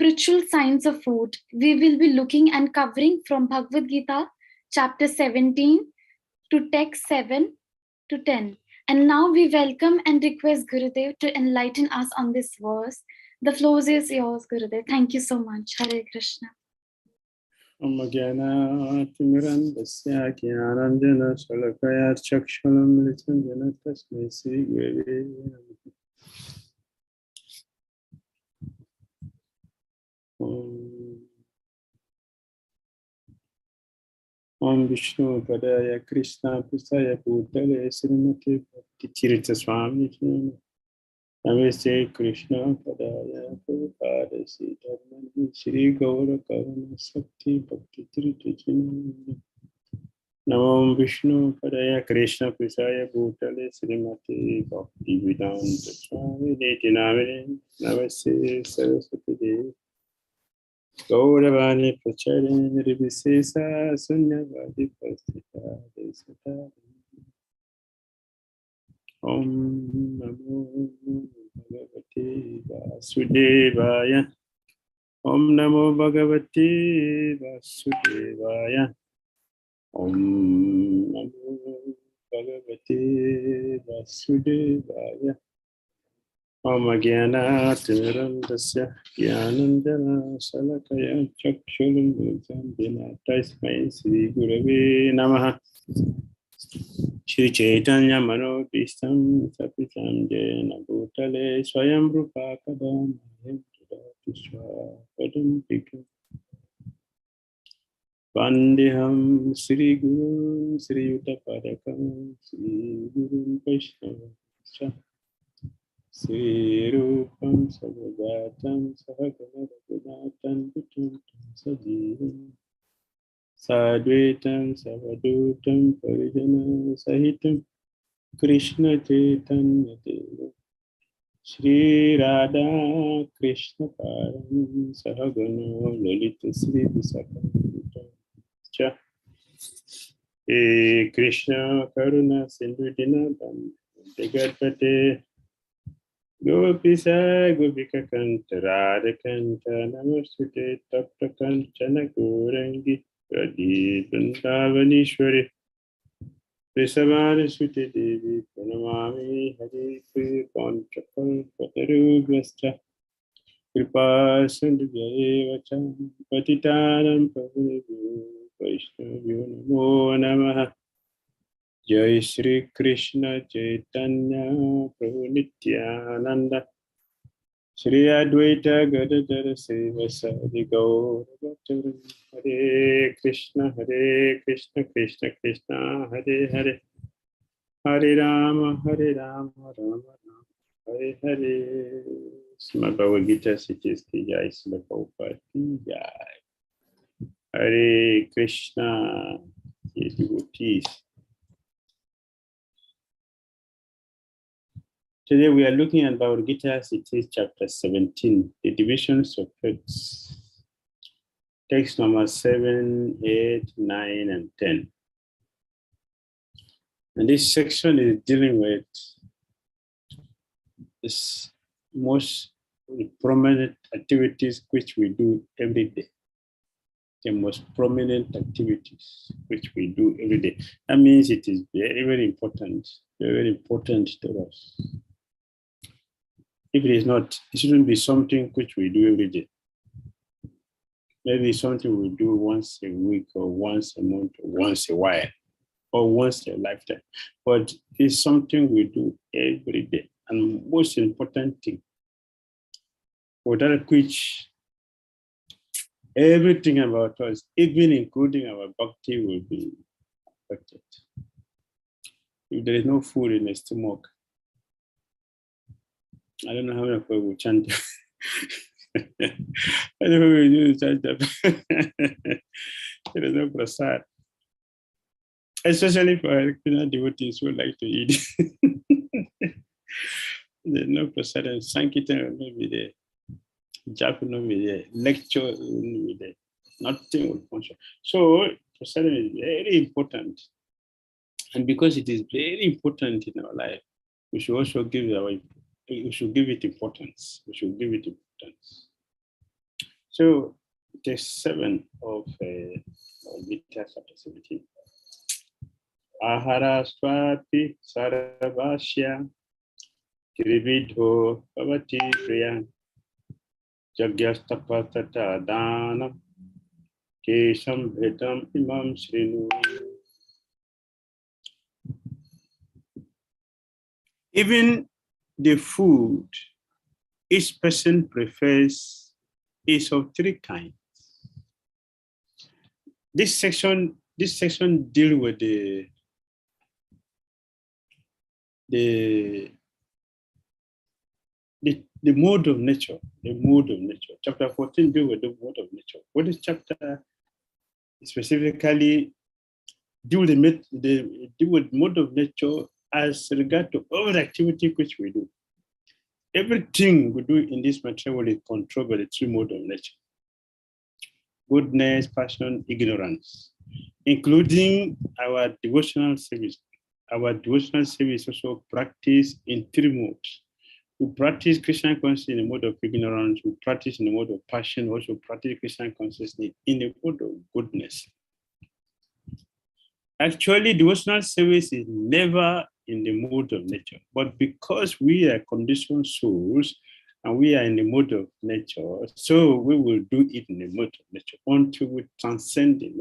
spiritual signs of food. We will be looking and covering from Bhagavad Gita, chapter 17 to text 7 to 10. And now we welcome and request Gurudev to enlighten us on this verse. The floor is yours, Gurudev. Thank you so much. Hare Krishna. Om Jnana Timirandasya Jnananjana Shalakaya Chakshulam Militanjana Tasmai Sri Gurave Namaha. Om Vishnu Padaya Krishna Prasaya Bhutale Srimati Bhakti Dhira Swami Namaste Krishna Padaya Prabhupada Sri Dharmani Shri Gaura Karana Sakti Bhakti Dhira Namo Vishnu Padaya Krishna Prasaya Bhutale Srimati Bhakti Vedanta Swami Nityanamini Namaste Saraswati Devi Gauravani Pracharini Nirvisesa Sunyavadi Pastita Desata Om Namo Bhagavate Vasudevaya Om Namo Bhagavate Vasudevaya Om Namo Bhagavate Vasudevaya Om Jnana Timirandasya Jnananjana Shalakaya Chakshulam Militanjana Tasmai Sri Gurave Namaha. Shri Chaitanya Mano Bhishtam Sapitam Jena Bhutale Swayam Rupa Kadam Tiswa Padam Pikam Vandeham Sri Guru Sri Yuta Padakam Sri Guru Vaishnava Sri Rupam Savagatam Sahagana Raghunathan Vitam Sajivam Sadvetam Savadutam Parijana Sahitam Krishna Chaitanya Deva Shri Radha Krishna Param Sahagana Lalita Sri Visakam Cha E Krishna Karuna Sindhu Dinadam Degatpate Gopisa Gopika Kanta Radha Kanta Namasute Tapta Kanchana Gorangi Radhi Vrindavanishwari Visavana Suti Devi Pranamami Hari Pri Panchakal Patarubhasta Kripa Sindhya Vacha Patitanam Pavunevu Vaishnavyo Namo Namaha. Jai Shri Krishna Chaitanya Prabhu Nityananda Shri Advaita Gadadhara Srivasadi Gaura Bhattacharya Hare Krishna Krishna Krishna Hare Hare Hare Rama Rama Rama Hare Hare. Srimad Bhagavad Gita Siddhis Ki Jai, Srila Prabhupada Ki Jai. Hare Krishna, dear devotees. Today we are looking at Bhagavad Gita, it is chapter 17, the divisions of texts. Text number 7, 8, 9, and 10. And this section is dealing with this most prominent activities which we do every day. The most prominent activities which we do every day. That means it is very important to us. If it is not, it shouldn't be something which we do every day. Maybe something we do once a week or once a month or once a while or once a lifetime. But it's something we do every day. And most important thing, without which everything about us, even including our bhakti, will be affected. If there is no food in the stomach, I don't know how many people will chant. I don't know we do chant. There is no prasad. Especially for devotees who like to eat. There's no prasad, and Sankirtan will not be there. Jap will not be there. Lecture will not be there. Nothing will function. So prasad is very important. And because it is very important in our life, we should also give it importance. We should give it importance. So text 7 of Gita chapter 17. Ahara swapi sarvasya trividho bhavati priya jagyastapatata danam 𝐾𝐸𝐴𝐵𝐻𝑒𝐚 shrinu. Even the food each person prefers is of three kinds. This section deals with the mode of nature. The mode of nature. Chapter 14 deals with the mode of nature. What is chapter specifically deal with mode of nature as regard to all the activity which we do. Everything we do in this material is controlled by the three modes of nature: goodness, passion, ignorance, including our devotional service. Our devotional service also practice in three modes. We practice Christian consciousness in the mode of ignorance. We practice in the mode of passion. We also practice Christian consciousness in the mode of goodness. Actually, devotional service is never in the mode of nature, but because we are conditioned souls and we are in the mode of nature, so we will do it in the mode of nature until we transcend the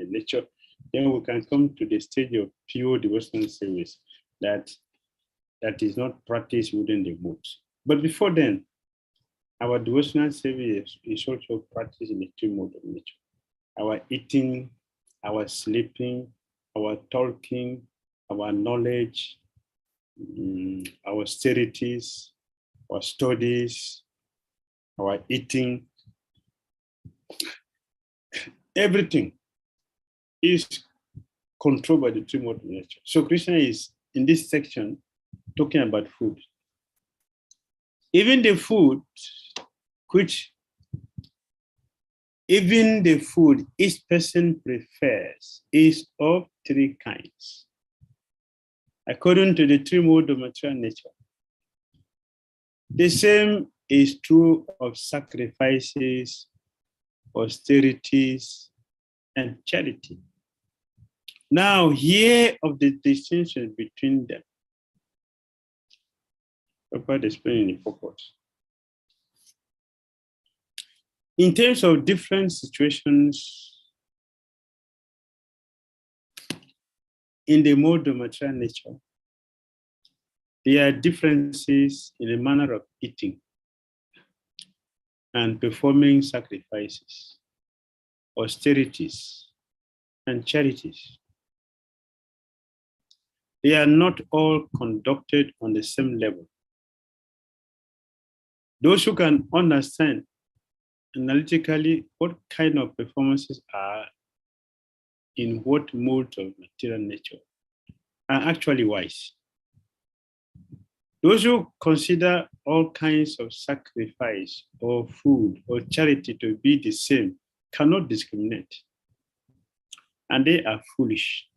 nature. Then we can come to the stage of pure devotional service that is not practiced within the modes. But before then, our devotional service is also practiced in the three modes of nature: our eating, our sleeping, our talking, our knowledge, our austerities, our studies, our eating. Everything is controlled by the three modes of nature. So Krishna is in this section talking about food. Even the food each person prefers is of three kinds, according to the three modes of material nature. The same is true of sacrifices, austerities, and charity. Now, here of the distinction between them. Prabhupada explaining the purpose. In terms of different situations in the mode of material nature, there are differences in the manner of eating and performing sacrifices, austerities, and charities. They are not all conducted on the same level. Those who can understand analytically what kind of performances are in what mode of material nature are actually wise. Those who consider all kinds of sacrifice or food or charity to be the same cannot discriminate, and they are foolish.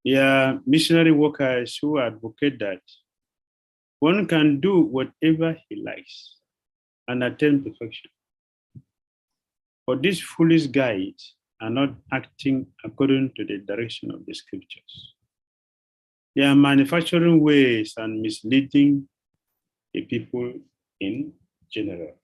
There are missionary workers who advocate that one can do whatever he likes and attain perfection. But these foolish guides are not acting according to the direction of the scriptures. They are manufacturing ways and misleading the people in general.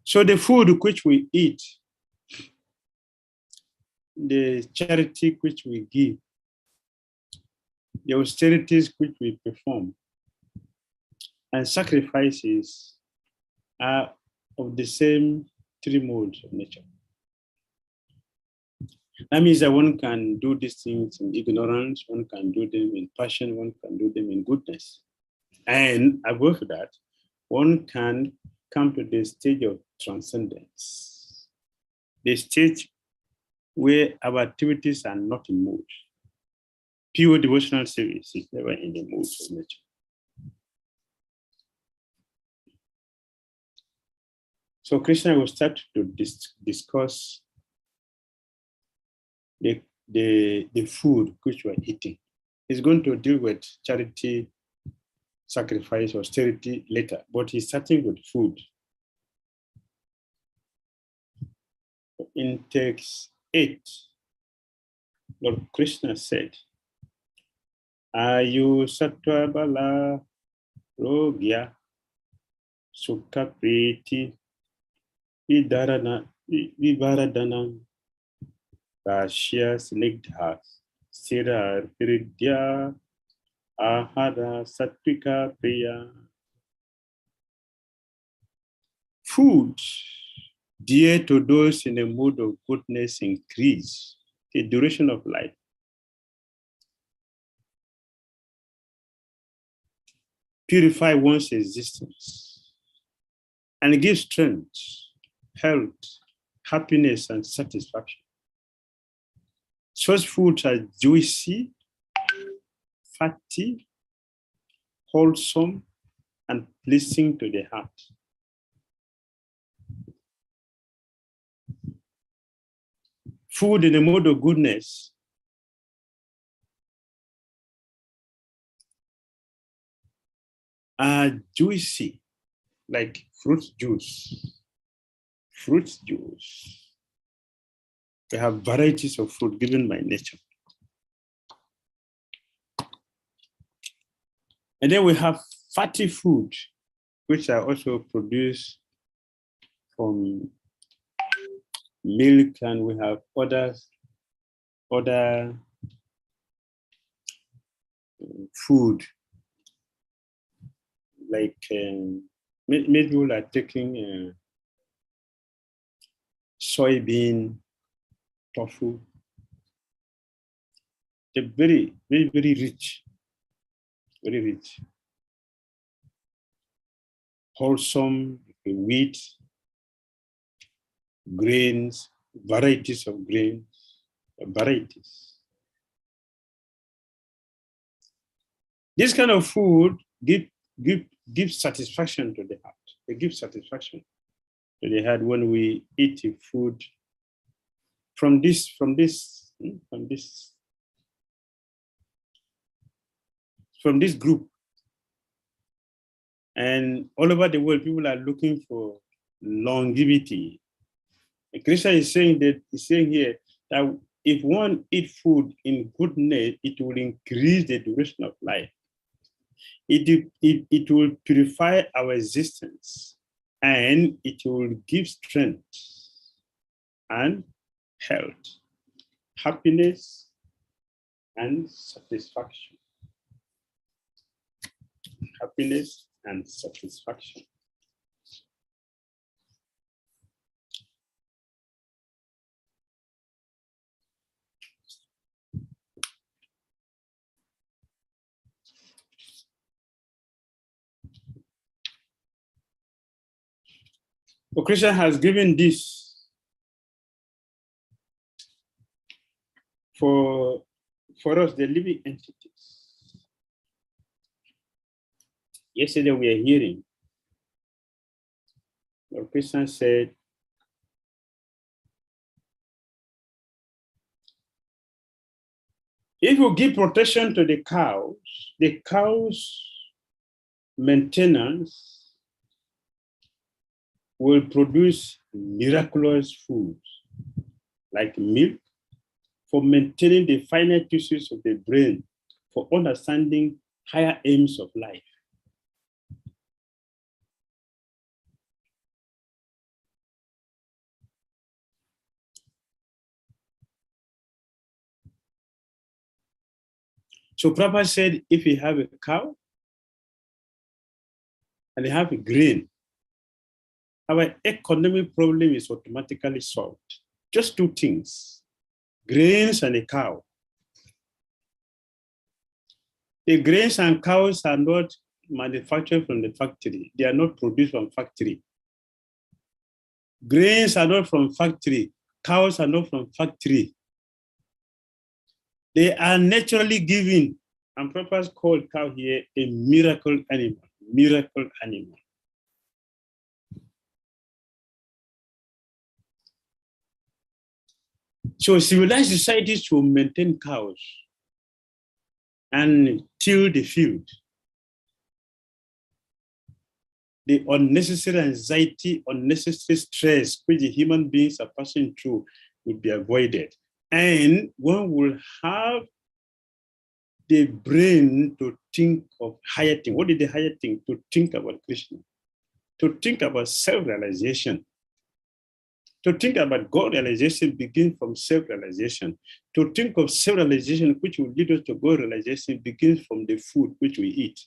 So the food which we eat, the charity which we give, the austerities which we perform, and sacrifices are of the same three modes of nature. That means that one can do these things in ignorance, one can do them in passion, one can do them in goodness. And above that, one can come to the stage of transcendence, the stage where our activities are not in mode. Pure devotional service is never in the mode of nature. So Krishna will start to discuss the the food which we're eating. He's going to deal with charity, sacrifice, austerity later, but he's starting with food. In text 8, Lord Krishna said, Ayu Sattva Bala Rogya Sukha Priti Vivaradhanam Rashya Snigdha Sira Hiridya Ahara Sattvika Priya. Food dear to those in a mood of goodness increase the duration of life. Purify one's existence and give strength, health, happiness, and satisfaction. Such foods are juicy, fatty, wholesome, and pleasing to the heart. Food in a mode of goodness are juicy, like fruit juice. Fruit juice. We have varieties of fruit given by nature. And then we have fatty food, which are also produced from milk, and we have other food, like many people are taking soybean tofu. They're very, very, very rich, wholesome wheat, grains, varieties of grains, varieties. This kind of food give satisfaction to the heart. They give satisfaction to the heart when we eat the food from this group. And all over the world, people are looking for longevity. And Krishna is saying here that if one eats food in goodness, it will increase the duration of life. It will purify our existence, and it will give strength and health, happiness, and satisfaction. Happiness and satisfaction. So Krishna has given this for us, the living entities. Yesterday we are hearing, Lord Krishna said, if you give protection to the cows' maintenance will produce miraculous foods like milk for maintaining the finer tissues of the brain, for understanding higher aims of life. So Prabhupada said, if you have a cow and you have a grain, our economic problem is automatically solved. Just two things, grains and a cow. The grains and cows are not manufactured from the factory. They are not produced from factory. Grains are not from factory. Cows are not from factory. They are naturally given. And Prabhupada called cow here a miracle animal. Miracle animal. So civilized societies will maintain cows and till the field. The unnecessary anxiety, unnecessary stress which the human beings are passing through will be avoided. And one will have the brain to think of higher thing. What is the higher thing? To think about Krishna, to think about self-realization. To think about God realization begins from self-realization. To think of self-realization, which will lead us to God realization, begins from the food which we eat.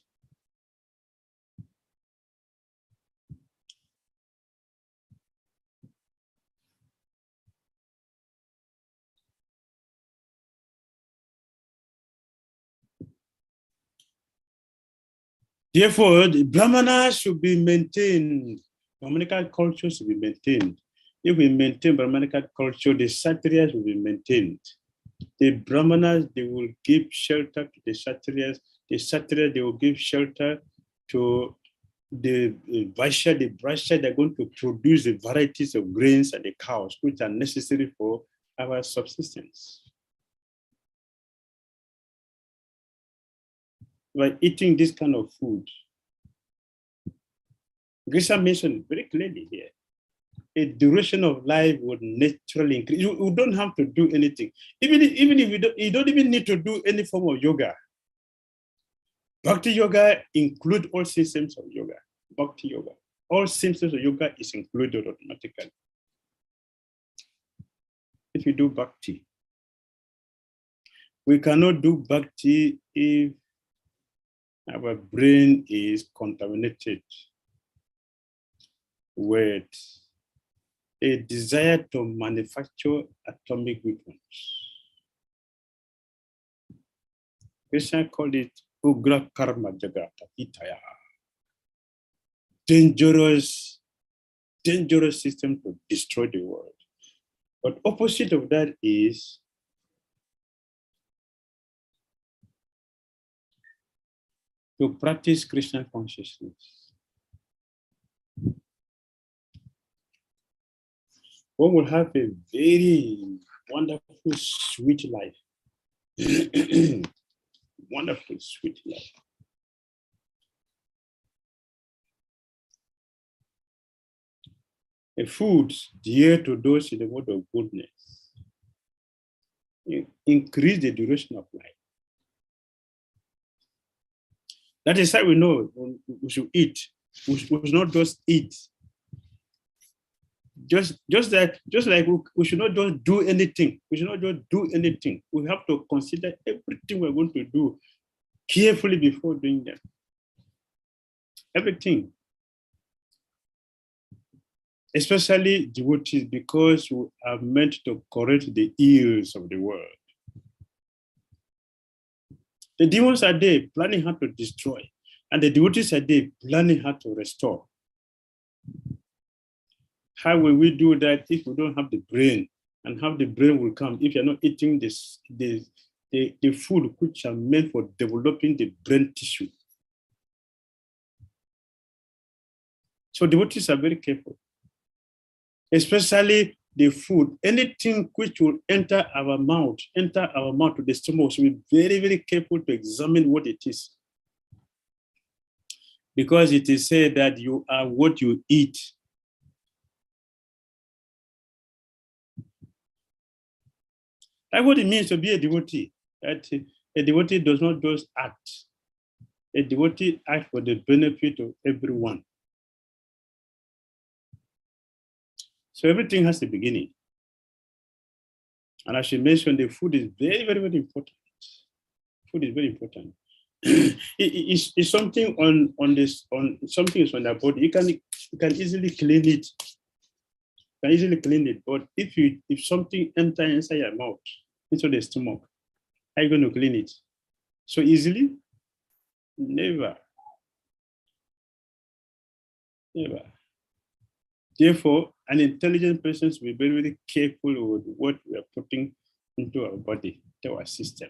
Therefore, the Brahmana should be maintained. Brahmanical culture should be maintained. If we maintain Brahmanical culture, the Kshatriyas will be maintained. The Brahmanas, they will give shelter to the Kshatriyas. The Kshatriyas, they will give shelter to the Vaishya. The Vaishya, they're going to produce the varieties of grains and the cows, which are necessary for our subsistence. By eating this kind of food, Krishna mentioned very clearly here, a duration of life would naturally increase. You don't have to do anything. Even if you don't even need to do any form of yoga. Bhakti yoga includes all systems of yoga. Bhakti yoga. All systems of yoga is included automatically. If you do bhakti, we cannot do bhakti if our brain is contaminated with a desire to manufacture atomic weapons. Krishna called it Ugra Karma Jagata Hitaya. Dangerous system to destroy the world. But opposite of that is to practice Krishna consciousness. One will have a very wonderful, sweet life. Wonderful, sweet life. A food dear to those in the world of goodness increase the duration of life. That is how we know we should eat. We should not just eat. Just like we should not just do anything. We should not just do anything. We have to consider everything we're going to do carefully before doing them. Everything. Especially devotees, because we are meant to correct the ills of the world. The demons are there planning how to destroy, and the devotees are there planning how to restore. How will we do that if we don't have the brain? And how the brain will come if you're not eating the food which are meant for developing the brain tissue? So devotees are very careful, especially the food. Anything which will enter our mouth to the stomach, so be very, very careful to examine what it is. Because it is said that you are what you eat. That's what it means to be a devotee. That a devotee does not just act. A devotee acts for the benefit of everyone. So everything has a beginning. And as you mentioned, the food is very, very, very important. Food is very important. It's something something is on the body. You can easily clean it. You can easily clean it. But if something enters inside your mouth, into the stomach, how are you going to clean it? So easily? Never. Never. Therefore, an intelligent person should be very, very careful with what we are putting into our body, into our system.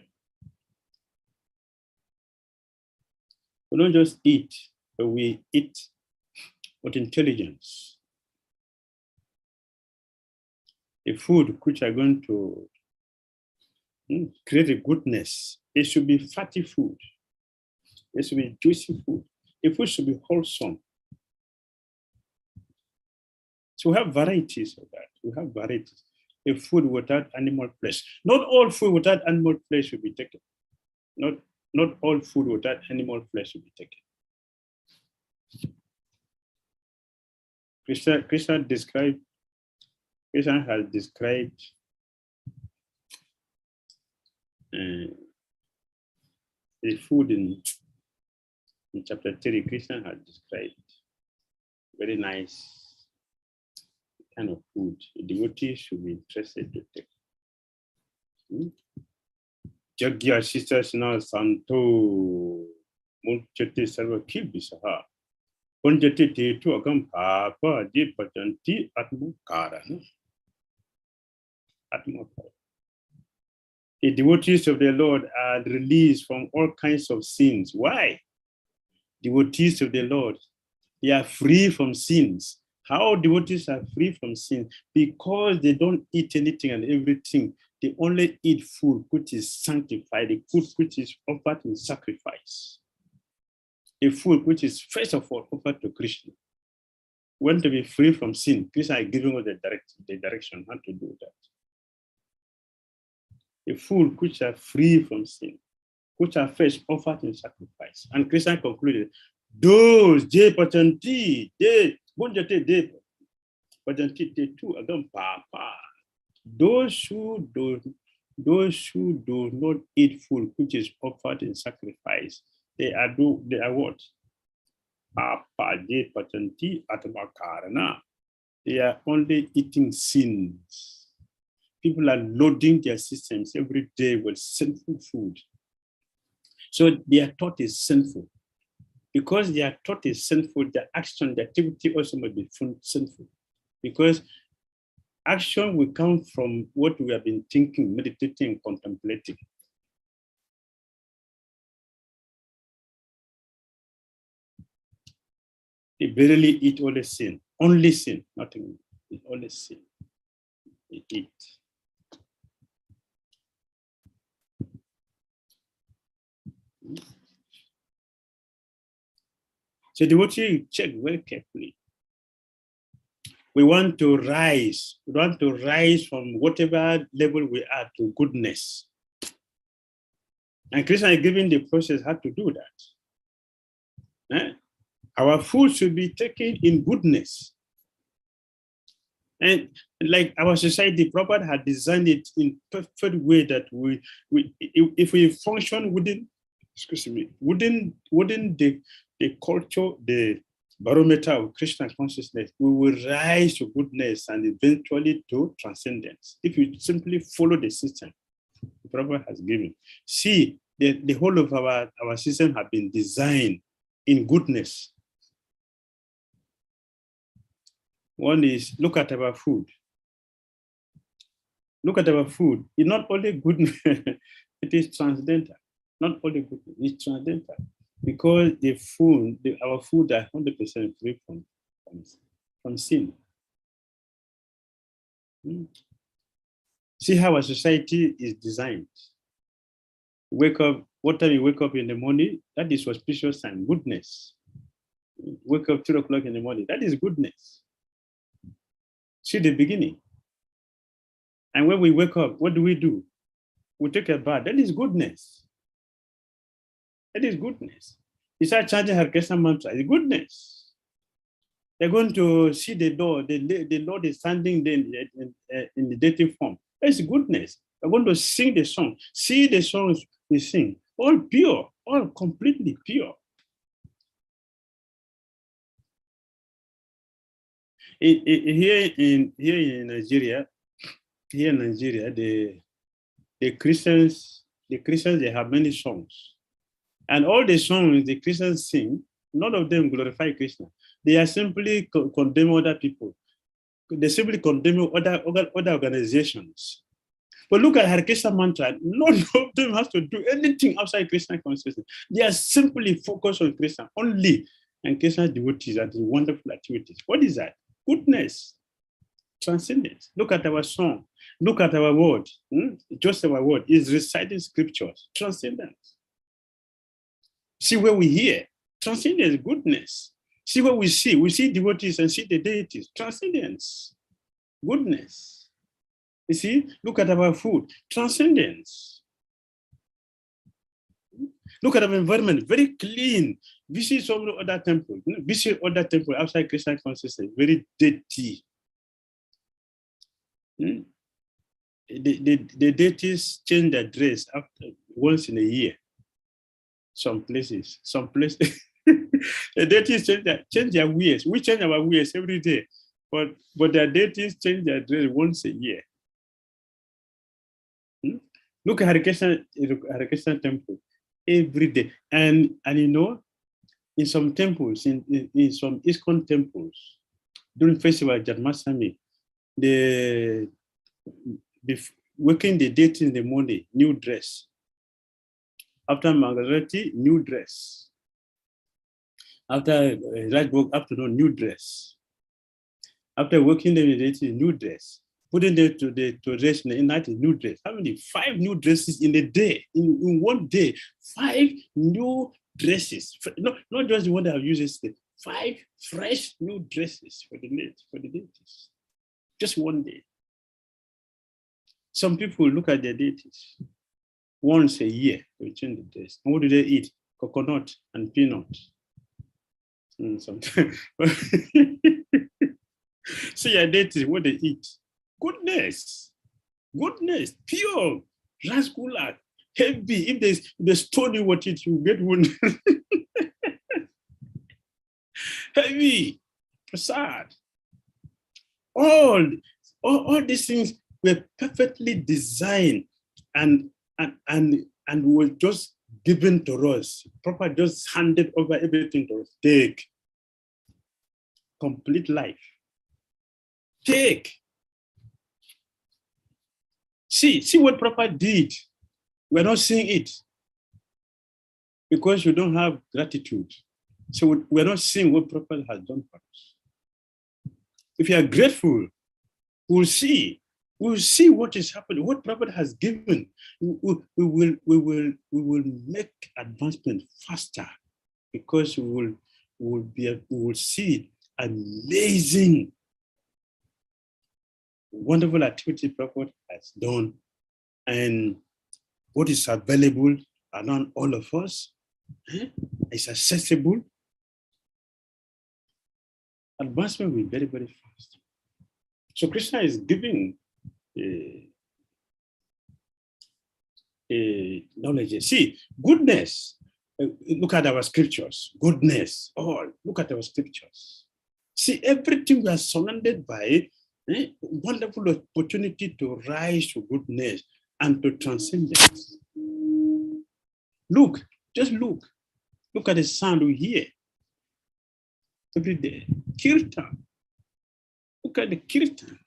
We don't just eat, but we eat with intelligence. The food which are going to Create a goodness. It should be fatty food. It should be juicy food. The food should be wholesome. So we have varieties of that. We have varieties. A food without animal flesh. Not all food without animal flesh should be taken. Not all food without animal flesh should be taken. Krishna has described the food in chapter 3. Krishna has described very nice kind of food the devotees should be interested to take. Jagya sisters na santo mulchati sarva kilbisaha. Punjati te tu agam papa di pajanti atmakara. The devotees of the Lord are released from all kinds of sins. Why? Devotees of the Lord, they are free from sins. How devotees are free from sin? Because they don't eat anything and everything. They only eat food which is sanctified, the food which is offered in sacrifice. A food which is first of all offered to Krishna. When to be free from sin, Krishna is giving us the direction how to do that. A food which are free from sin, which are first offered in sacrifice. And Krishna concluded, those they patanti, they bunjate de patanti de tu agam papa. Those who do not eat food which is offered in sacrifice, they are what? Papa de patanti atmakarana. They are only eating sins. People are loading their systems every day with sinful food. So their thought is sinful. Because their thought is sinful, the action, the activity also must be sinful. Because action will come from what we have been thinking, meditating, contemplating. They barely eat only sin, nothing, only sin. They eat. So devotee, check very carefully. We want to rise. We want to rise from whatever level we are to goodness. And Krishna is giving the process how to do that. Our food should be taken in goodness. And like our society, Prabhupada had designed it in perfect way that if we function within the culture, the barometer of Krishna consciousness, we will rise to goodness and eventually to transcendence. If you simply follow the system the Prabhupada has given. See, the whole of our system have been designed in goodness. One is, look at our food. Look at our food. It's not only goodness, it is transcendental. Not only goodness, it's transcendental. Because the food, our food are 100% free from sin. See how our society is designed. Wake up, what time you wake up in the morning, that is auspicious and goodness. Wake up 2 o'clock in the morning, that is goodness. See the beginning. And when we wake up, what do? We take a bath, that is goodness. That is goodness. You start chanting Hare Krishna mantra, it's goodness. They're going to see the Lord, the Lord is standing there in the dative form. That's goodness. They're going to sing the song. See the songs we sing, all pure, all completely pure. Here in Nigeria, the Christians, they have many songs. And all the songs the Christians sing, none of them glorify Krishna. They are simply condemn other people. They simply condemn other organizations. But look at Hare Krishna mantra. None of them has to do anything outside Krishna consciousness. They are simply focused on Krishna only. And Krishna devotees are the wonderful activities. What is that? Goodness. Transcendence. Look at our song. Look at our word. Just our word is reciting scriptures. Transcendence. See where we hear. Transcendence, goodness. See what we see. We see devotees and see the deities. Transcendence, goodness. You see, look at our food. Transcendence. Look at our environment, very clean. Visit some other temples. Visit other temples outside Christian consciousness, very dirty. The deities change their dress after once in a year. Some places. The deities change their wears. We change our wears every day, but their deities change their dress once a year. Look at Hare temple every day, and you know, in some temples, in some ISKCON temples, during festival Janmashtami, the waking the deities in the morning, new dress. After Mangalarati, new dress. After Rajbhog afternoon, new dress. After working the deity, new dress. Putting them to rest in the night, new dress. How many? 5 new dresses in a day. In one day, 5 new dresses. Not just the one that I've used yesterday. 5 fresh new dresses for the deities. Just one day. Some people look at their deities. Once a year, they change the dress. And what do they eat? Coconut and peanut. Sometimes. See your deities, what they eat. Goodness, pure, rascular, heavy. If they stone you what it, you get wounded. Heavy, sad. All these things were perfectly designed and were just given to us. Proper just handed over everything to us. Take complete life. Take. See what Prabhupada did. We're not seeing it because you don't have gratitude. So we're not seeing what Prabhupada has done for us. If you are grateful, we'll see what is happening, what Prabhupada has given. We will make advancement faster because we will see amazing, wonderful activity Prabhupada has done, and what is available around all of us is accessible. Advancement will be very, very fast. So Krishna is giving knowledge. See, goodness. Look at our scriptures. Goodness. Look at our scriptures. See, everything we are surrounded by. Wonderful opportunity to rise to goodness and to transcendence. Just look at the sound we hear every day. Kirtan. Look at the kirtan.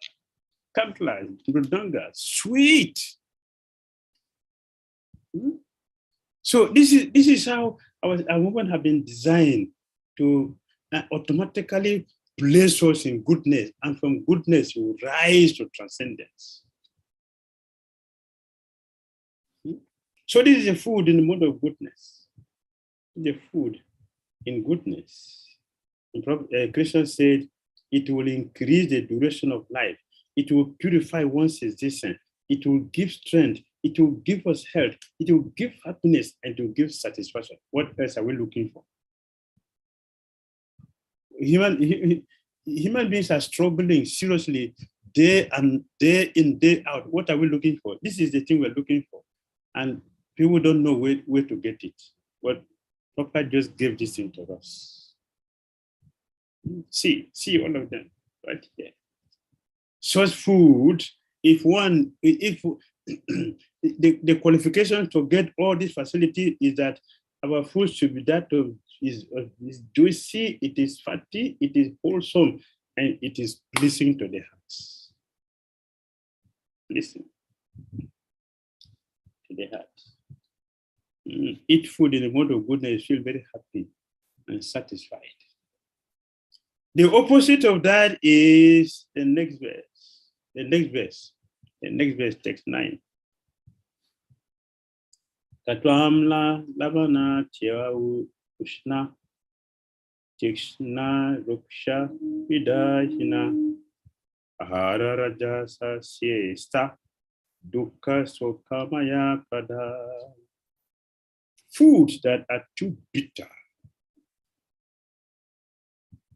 Kantla, mridanga, sweet. So this is how our movement have been designed to automatically place us in goodness, and from goodness we will rise to transcendence. So this is a food in the mode of goodness. The food in goodness. Krishna said it will increase the duration of life. It will purify one's existence. It will give strength. It will give us health. It will give happiness, and it will give satisfaction. What else are we looking for? Human beings are struggling seriously day in, day out. What are we looking for? This is the thing we're looking for. And people don't know where to get it. But Papa just gave this thing to us. See all of them right here. Such food, if the qualification to get all this facility is that our food should be that of is juicy, it is fatty, it is wholesome, and it is pleasing to the hearts. Listen to the heart. Eat food in the mode of goodness, feel very happy and satisfied. The opposite of that is the next verse. The next verse, text 9. Katwamla labana tiau ushna tikshna ruksha vidahina ahara rajasa siesta dukkha sokamaya pada. Foods that are too bitter,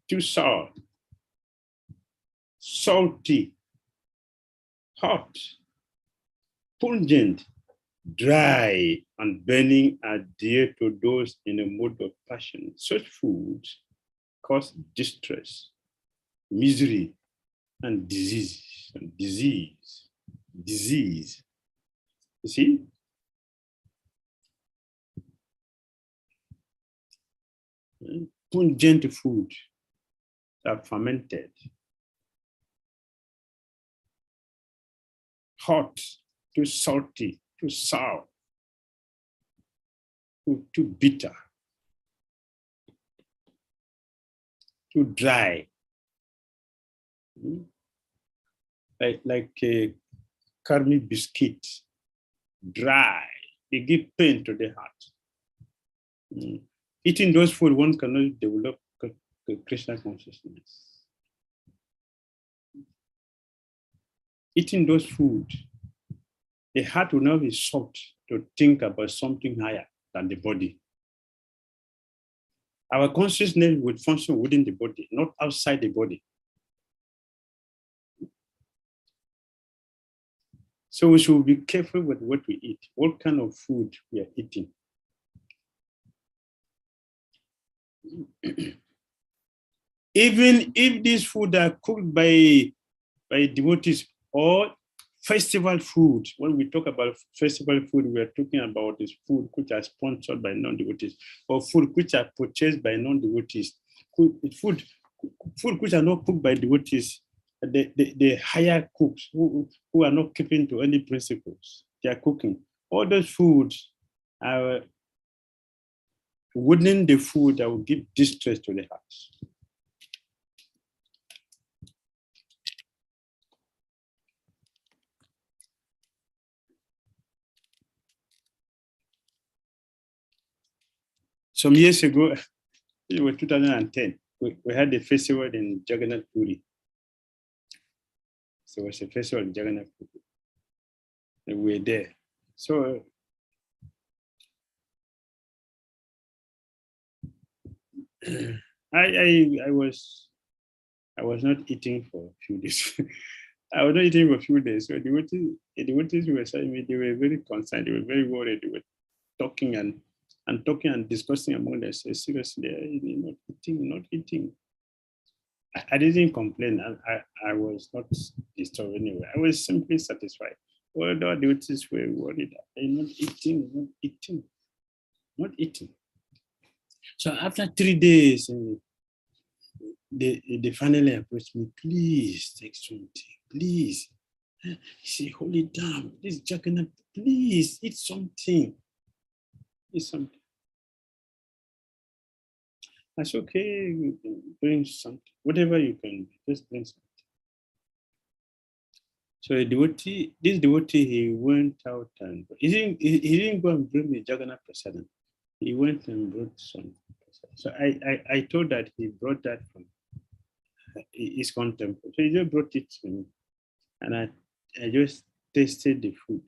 too sour, salty, hot, pungent, dry, and burning are dear to those in a mood of passion. Such foods cause distress, misery, and disease. Disease. You see? Pungent food are fermented, hot, too salty, too sour, too bitter, too dry, like a caramel biscuit, dry. They give pain to the heart. Eating those food, one cannot develop Krishna consciousness. Eating those food, the heart will not be soft to think about something higher than the body. Our consciousness would function within the body, not outside the body. So we should be careful with what we eat, what kind of food we are eating. Even if these food are cooked by devotees or festival food, when we talk about festival food, we are talking about this food which are sponsored by non-devotees or food which are purchased by non-devotees. Food which are not cooked by devotees, the higher cooks who are not keeping to any principles, they are cooking. All those foods are within the food that will give distress to the heart. Some years ago, it was 2010, we had a festival in Jagannath Puri. So it was a festival in Jagannath Puri. And we were there. So I was not eating for a few days. I was not eating for a few days. So the devotees were saying me, they were very concerned, they were very worried, they were talking and discussing among themselves. Seriously, not eating. I didn't complain. I was not disturbed anyway. I was simply satisfied. All the devotees were worried. I'm not eating. So after 3 days, they finally approached me. Please take something. Please. He said, holy damn, this Jagannath, please eat something. Eat something. I said, okay, you can bring something. Whatever you can, just bring something. So this devotee, he went out and he didn't go and bring me Jagannath Prasadam. He went and brought some. So I told that he brought that from his temple. So he just brought it to me. And I just tasted the food.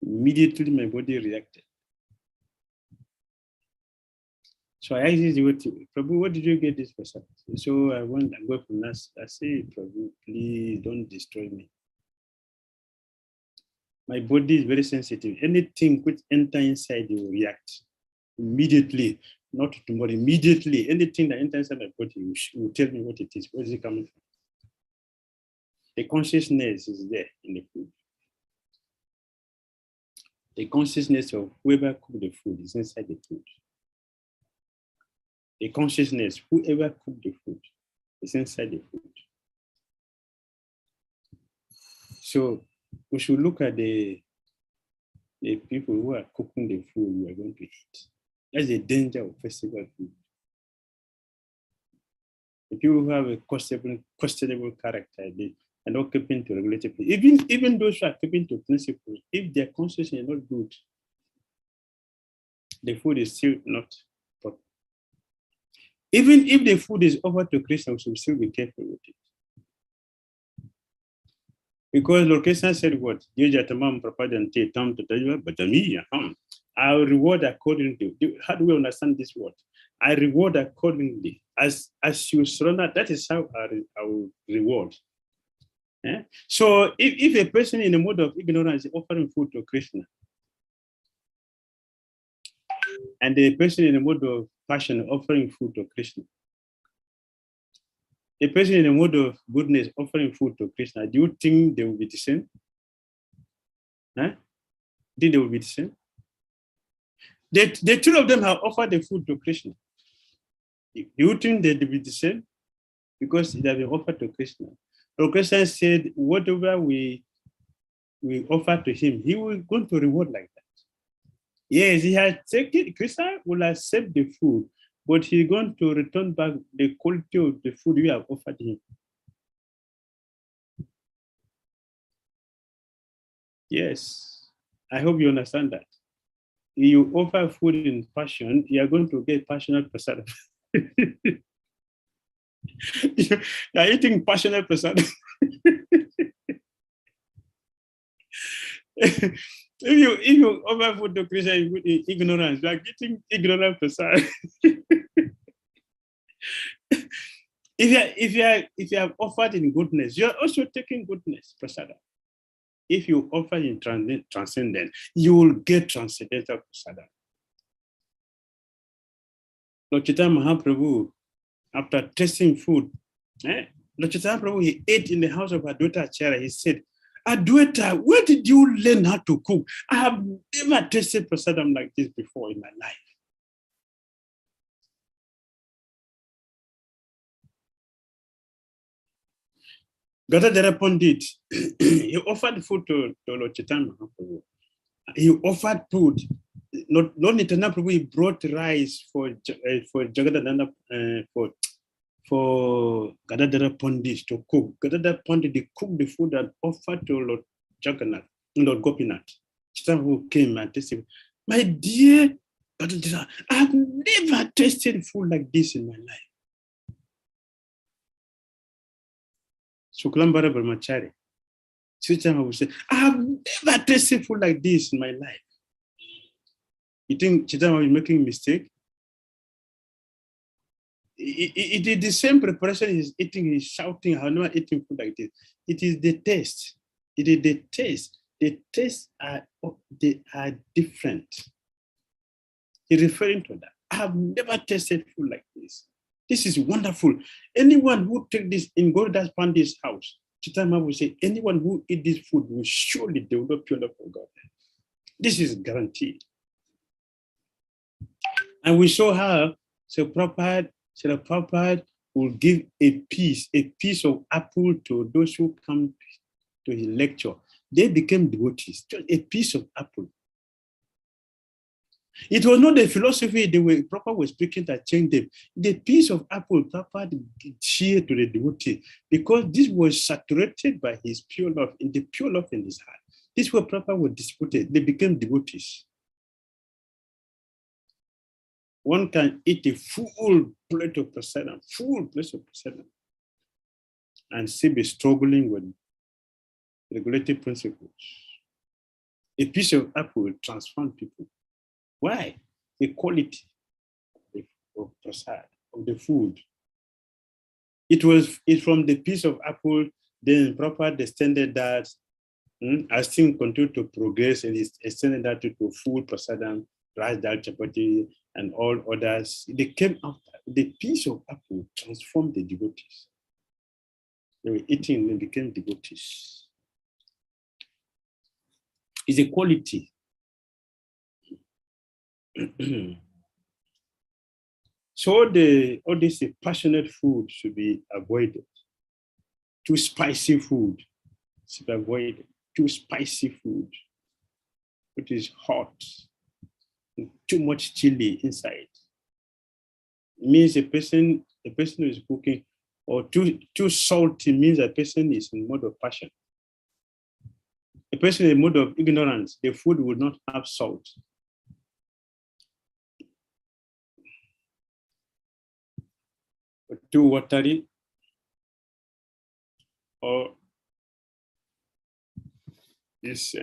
Immediately my body reacted. So I asked this devotee, Prabhu, what did you get this person? So I went and got from us. I said, Prabhu, please don't destroy me. My body is very sensitive. Anything which enter inside, you will react immediately. Not tomorrow, immediately. Anything that enters inside my body, will tell me what it is. Where is it coming from? The consciousness is there in the food. The consciousness of whoever cooked the food is inside the food. The consciousness, whoever cooked the food, is inside the food. So we should look at the people who are cooking the food we are going to eat. That's the danger of festival food. The people who have a questionable character, they are not keeping to regulated principles. Even those who are keeping to principles, if their conscience is not good, the food is still not proper. Even if the food is offered to Krishna, we should still be careful with it. Because Lord Krishna said what? I will reward accordingly. How do we understand this word? I reward accordingly. As you surrender, that is how I will reward. Yeah? So if a person in a mode of ignorance is offering food to Krishna, and the person in a mode of passion offering food to Krishna, a person in a mode of goodness offering food to Krishna, do you think they will be the same? Huh? Think they will be the same? The two of them have offered the food to Krishna. Do you think they will be the same? Because it has been offered to Krishna. So Krishna said, whatever we offer to him, he will go to reward like that. Yes, he has taken, Krishna will accept the food, but he's going to return back the quality of the food we have offered him. Yes, I hope you understand that. You offer food in passion, you are going to get passionate prasad. You are eating passionate prasad. If you offer food to Krishna in ignorance, you are getting ignorant prasad. If you have offered in goodness, you are also taking goodness prasada. If you offer in transcendent, you will get transcendental prasada. Lord Chaitanya Mahaprabhu, after tasting food, Lord Chaitanya Mahaprabhu, he ate in the house of Adwaita Acharya. He said, Adwaita, where did you learn how to cook? I have never tasted prasadam like this before in my life. Gadadhara Pandit, he offered food to Lord Chaitanya Mahaprabhu. He offered food. Not Nityananda Prabhu, he brought rice for Jagadadana, for Gadadhara Pandit to cook. Gadadhara Pandit, they cooked the food and offered to Lord Jagannath, Lord Gopinath. Chaitanya Prabhu came and tasted. My dear Gadadhara, I have never tasted food like this in my life. Suklambara Brahmachari. Chaitanya Prabhu said, I have never tasted food like this in my life. You think Chaitanya is making a mistake? It is the same preparation he's eating, he's shouting, I'm not eating food like this. It is the taste. It is the taste. The tastes are different. He's referring to that. I have never tasted food like this. This is wonderful. Anyone who take this in Gaudadas Pandit's house, Chaitanya will say, anyone who eat this food will surely develop pure love for God. This is guaranteed. And we saw how Srila Prabhupada will give a piece of apple to those who come to his lecture. They became devotees, just a piece of apple. It was not the philosophy Prabhupada was speaking that changed them. The piece of apple Prabhupada shared to the devotee because this was saturated by his pure love, in the pure love in his heart. This was Prabhupada was disputed. They became devotees. One can eat a full plate of prasadam, and still be struggling with regulated principles. A piece of apple will transform people. Why? The quality of prasad, of the food. It's from the piece of apple, then Prabhupada extended that, as things continue to progress, and it's extended that to full prasadam, rice, dal, chapati, and all others. They came after. The piece of apple transformed the devotees. They were eating and became devotees. It's a quality. So all this passionate food should be avoided. Too spicy food should be avoided. Too spicy food, which is hot, too much chili inside. It means a person who is cooking or too salty means a person is in mode of passion. A person in mode of ignorance, the food would not have salt. Or too watery, or is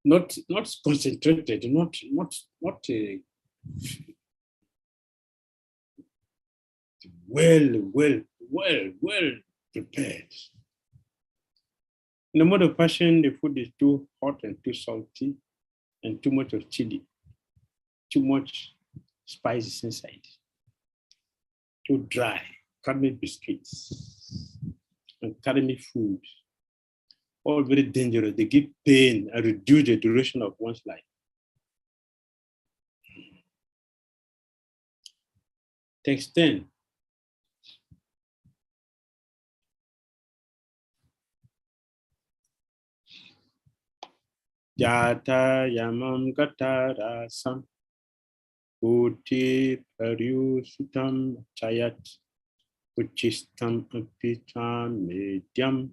not concentrated, not well prepared. In the mode of passion, the food is too hot and too salty, and too much of chili, too much spices inside, too dry. Caramel biscuits and caramel food, all very dangerous. They give pain and reduce the duration of one's life. Text 10. Jata yamam gatara sam uti paryusutam chayat uchistam apitam medyam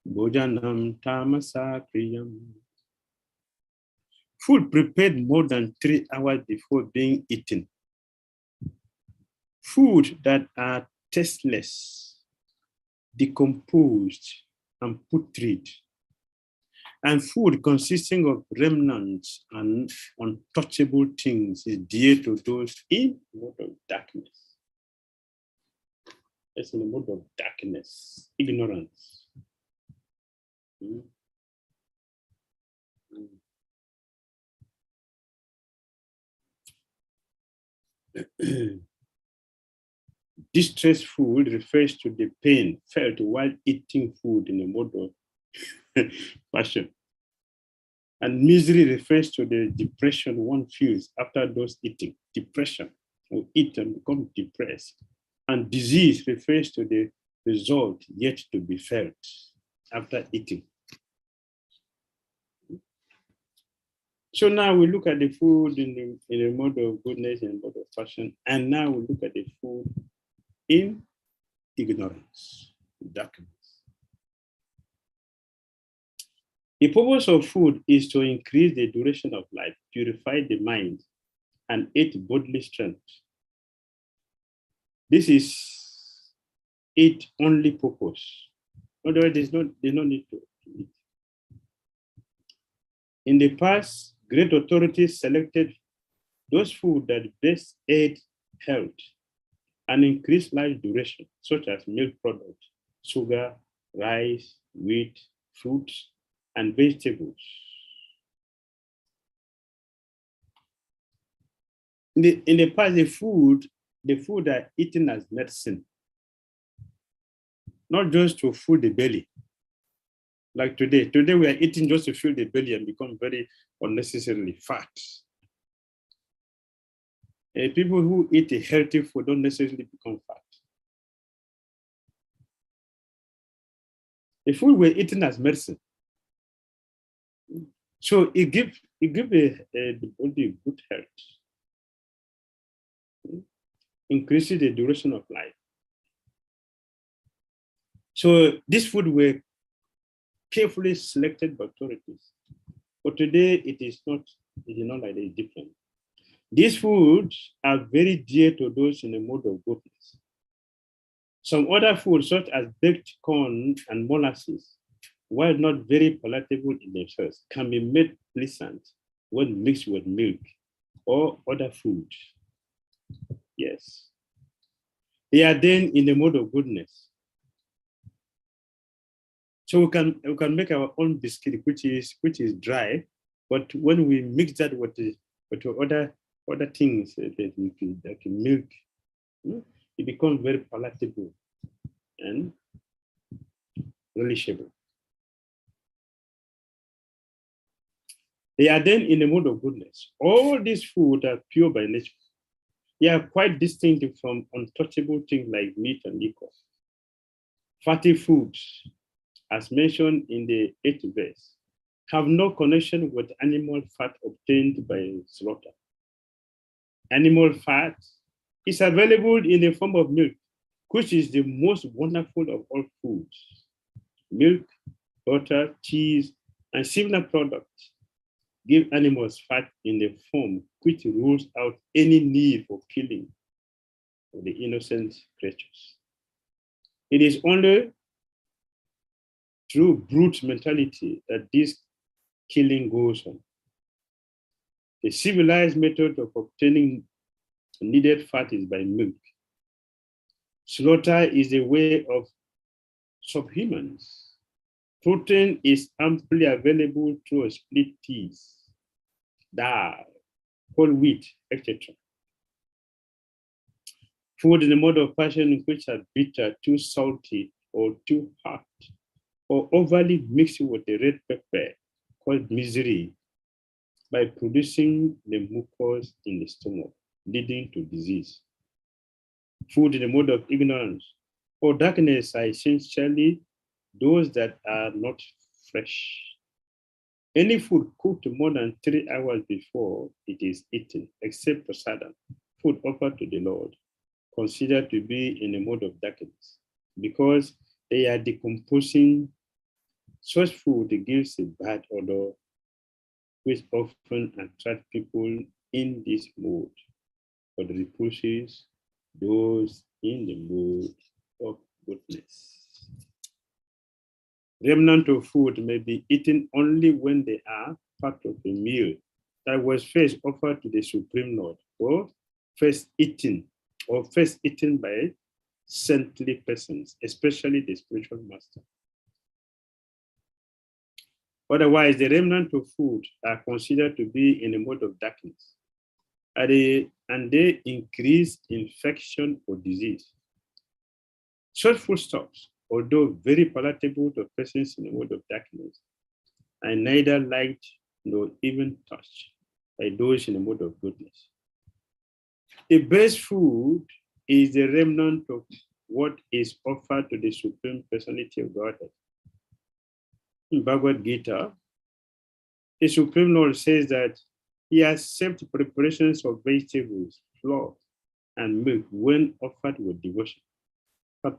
bhojanam tamasa kriyam. Food prepared more than 3 hours before being eaten. Food that are tasteless, decomposed, and putrid. And food consisting of remnants and untouchable things is dear to those in the mode of darkness. It's in the mode of darkness, ignorance. Distress food refers to the pain felt while eating food in a mode of passion. And misery refers to the depression one feels after those eating. Depression, or eat and become depressed. And disease refers to the result yet to be felt after eating. So now we look at the food in a mode of goodness and mode of passion, and now we look at the food in ignorance, darkness. The purpose of food is to increase the duration of life, purify the mind, and aid bodily strength. This is its only purpose. Otherwise, there's no need to eat. In the past, great authorities selected those food that best aid health and increase life duration, such as milk products, sugar, rice, wheat, fruits, and vegetables. In the past, the food are eaten as medicine, not just to fill the belly. Like today. Today we are eating just to fill the belly and become very unnecessarily fat. People who eat a healthy food don't necessarily become fat. The food we're eating as medicine. So it gives the body good health, increases the duration of life. So this food were carefully selected by authorities. But today it is not like that, it's different. These foods are very dear to those in a mode of goodness. Some other foods, such as baked corn and molasses, while not very palatable in themselves, can be made pleasant when mixed with milk or other foods. Yes. They are then in the mode of goodness. So we can make our own biscuit, which is dry, but when we mix that with other things like milk, it becomes very palatable and relishable. They are then in the mode of goodness. All these foods are pure by nature. They are quite distinct from untouchable things like meat and liquor. Fatty foods, as mentioned in the 8th verse, have no connection with animal fat obtained by slaughter. animal fat is available in the form of milk, which is the most wonderful of all foods. Milk, butter, cheese, and similar products give animals fat in the form which rules out any need for killing of the innocent creatures. It is only through brute mentality that this killing goes on. The civilized method of obtaining needed fat is by milk. Slaughter is a way of subhumans. Protein is amply available through split peas, dal, whole wheat, etc. Food in the mode of passion which are bitter, too salty, or too hot, or overly mixed with the red pepper, called misery, by producing the mucus in the stomach, leading to disease. Food in the mode of ignorance or darkness are essentially those that are not fresh. Any food cooked more than 3 hours before it is eaten, except prasadam, food offered to the Lord, considered to be in a mode of darkness, because they are decomposing. Such food gives a bad odor, which often attracts people in this mode, but repulses those in the mood of goodness. Remnant of food may be eaten only when they are part of a meal that was first offered to the Supreme Lord, or first eaten by saintly persons, especially the spiritual master. Otherwise, the remnant of food are considered to be in a mode of darkness, and they increase infection or disease. Such foodstuffs, although very palatable to persons in a mode of darkness, are neither liked nor even touched by those in a mode of goodness. The best food is the remnant of what is offered to the Supreme Personality of Godhead. In Bhagavad Gita, the Supreme Lord says that he accepts preparations of vegetables, flour, and milk when offered with devotion. Of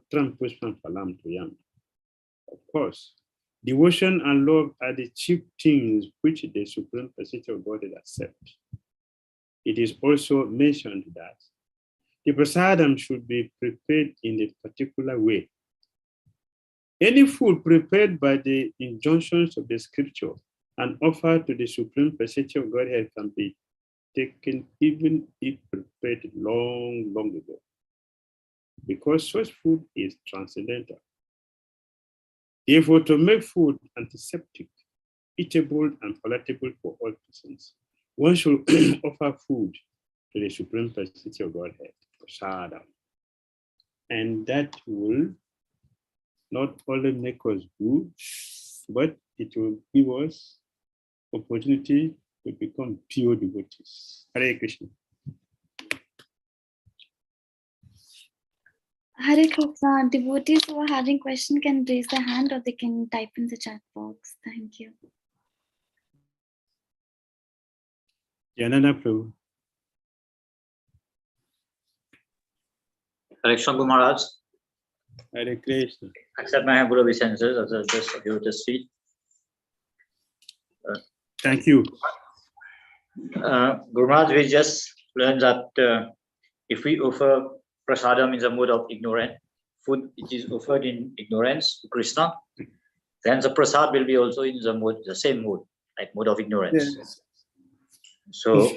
course, devotion and love are the chief things which the Supreme Personality of Godhead accepts. It is also mentioned that the prasadam should be prepared in a particular way. Any food prepared by the injunctions of the scripture and offered to the Supreme Personality of Godhead can be taken even if prepared long, long ago, because such food is transcendental. Therefore, to make food antiseptic, eatable, and palatable for all persons, one should offer food to the Supreme Personality of Godhead, prasadam. And that will not only make us good, but it will give us opportunity to become pure devotees. Hare Krishna. Hare Krishna. Devotees who are having question can raise their hand or they can type in the chat box. Thank you. Yanana Prabhu. Hare Krishna, Guru Maharaj. Hare Krishna. Accept my humble obeisances as a just of the seat. Thank you. Guru Maharaj, we just learned that if we offer prasadam in the mode of ignorance, food it is offered in ignorance to Krishna, then the prasad will be also in the mode, the same mode, like mode of ignorance. Yes. So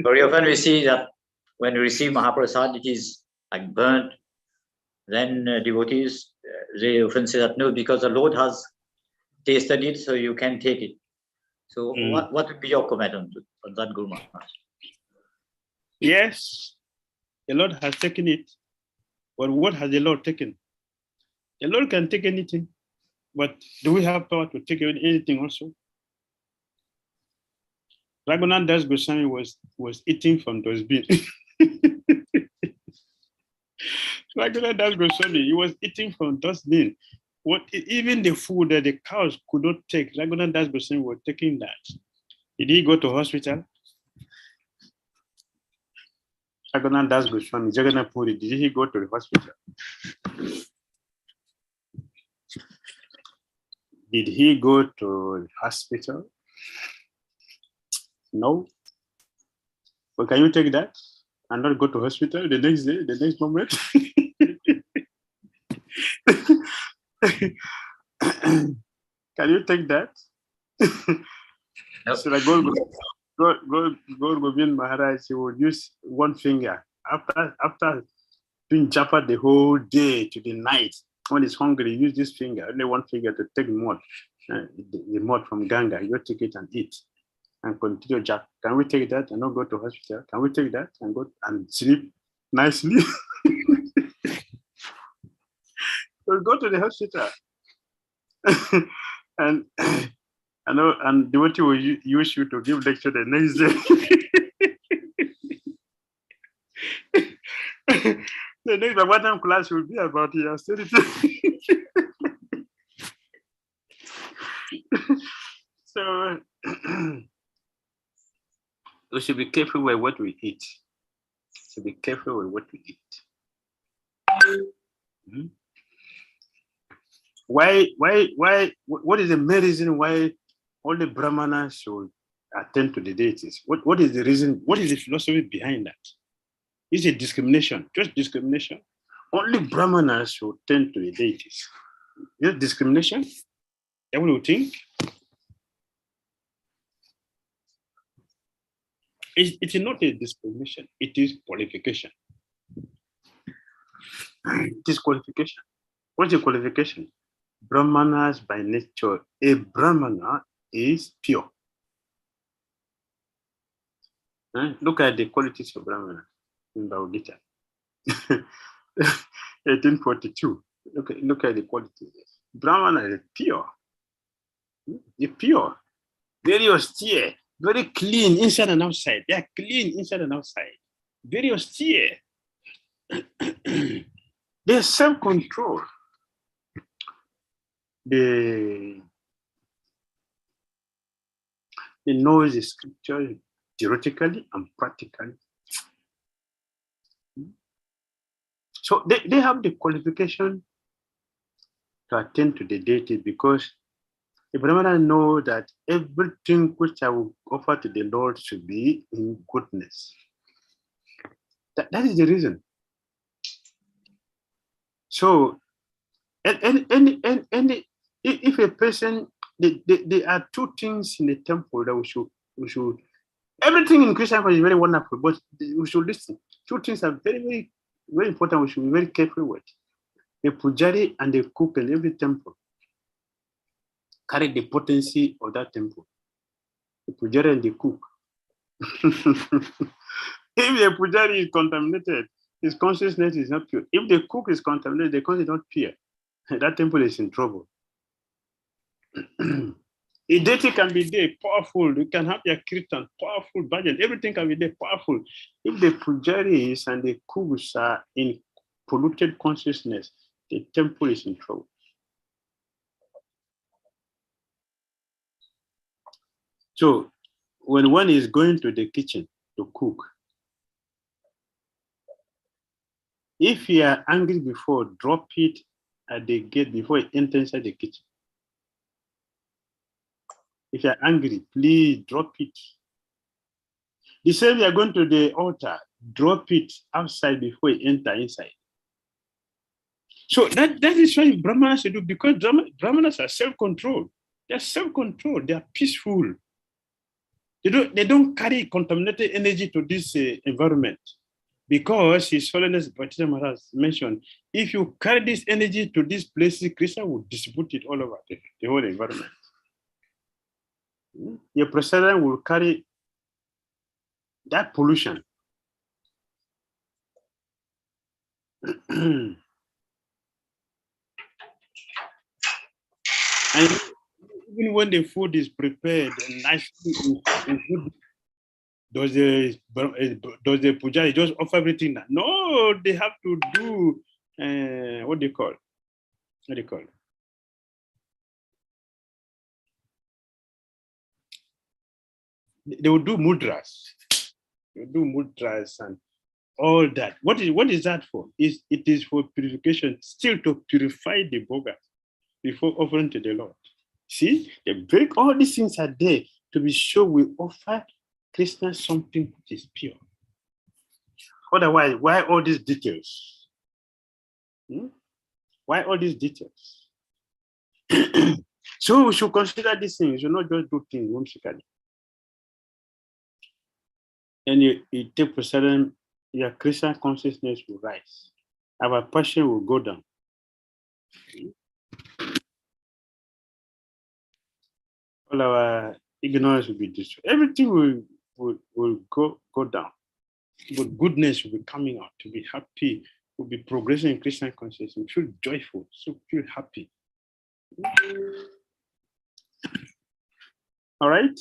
very often we see that when we receive Mahaprasad, it is like burnt. Then devotees, they often say that no, because the Lord has tasted it, so you can take it. So what would be your comment on that, Guru Maharaj? Yes, the Lord has taken it. But what has the Lord taken? The Lord can take anything, but do we have power to take anything also? Raghunath Das Goswami was eating from dustbin. Raghunath Das Goswami, he was eating from dustbin. Even the food that the cows could not take, Raghunath Das Goswami was taking that. Did he go to hospital? Jagannath Das Goswami, Jagannath Puri, did he go to the hospital? Did he go to the hospital? No. But can you take that and not go to hospital the next day, the next moment? Can you take that? Nope. So like Govind Maharaj, he would use one finger after doing japa the whole day to the night. When he's hungry, use this finger, only one finger to take mud, the mud from Ganga. You take it and eat and continue japa. Can we take that and not go to hospital? Can we take that and go and sleep nicely? We'll go to the hospital. and I know, and devotee will use you to give lecture the next day. The next Bhagavatam class will be about the austerity. So we should be careful with what we eat. Should be careful with what we eat. Mm-hmm. What is the main reason why all the brahmanas should attend to the deities? What is the reason? What is the philosophy behind that? Is it discrimination? Just discrimination? Only brahmanas should tend to the deities. Is it discrimination? That what you think? It is not a discrimination, it is qualification. It is qualification. What is the qualification? Brahmanas by nature, a brahmana is pure. Look at the qualities of brahmana in Bhagavad Gita. 1842. Look at the qualities. Brahmana is pure. They're pure, very austere, very clean inside and outside. They are clean inside and outside, very austere. They have self-control. They know the scripture theoretically and practically. So they have the qualification to attend to the deity, because the Brahmana know that everything which I will offer to the Lord should be in goodness. That is the reason. So, if a person, there are two things in the temple that we should. Everything in Christian is very wonderful, but we should listen. Two things are very, very, very important. We should be very careful with. The pujari and the cook in every temple carry the potency of that temple. The pujari and the cook. If the pujari is contaminated, his consciousness is not pure. If the cook is contaminated, the consciousness is not pure. That temple is in trouble. A deity can be there, powerful. You can have your kirtan, powerful bhajan. Everything can be there, powerful. If the pujaris and the cooks are in polluted consciousness, the temple is in trouble. So when one is going to the kitchen to cook, if you are angry before, drop it at the gate before you enter inside the kitchen. If you're angry, please drop it. The same you are going to the altar, drop it outside before you enter inside. So that is why Brahmanas should do, because Brahmanas are self-controlled. They're self-controlled, they are peaceful. They don't carry contaminated energy to this environment. Because His Holiness Bhakti Dhira Damodara mentioned, if you carry this energy to these places, Krishna will distribute it all over the whole environment. Your president will carry that pollution. And even when the food is prepared and nicely, does the pujari just offer everything? No, they have to do what do you call? What do you call it? They will do mudras. They will do mudras and all that. What is that for? It is for purification, still to purify the boga before offering to the Lord. See, all these things are there to be sure we offer Krishna something which is pure. Otherwise, why all these details? Why all these details? So we should consider these things. We should not just do things whimsically. And you take precedent, your Christian consciousness will rise. Our passion will go down. All our ignorance will be destroyed. Everything will go down. But goodness will be coming out, to be happy, will be progressing in Christian consciousness, feel joyful, so feel happy. All right?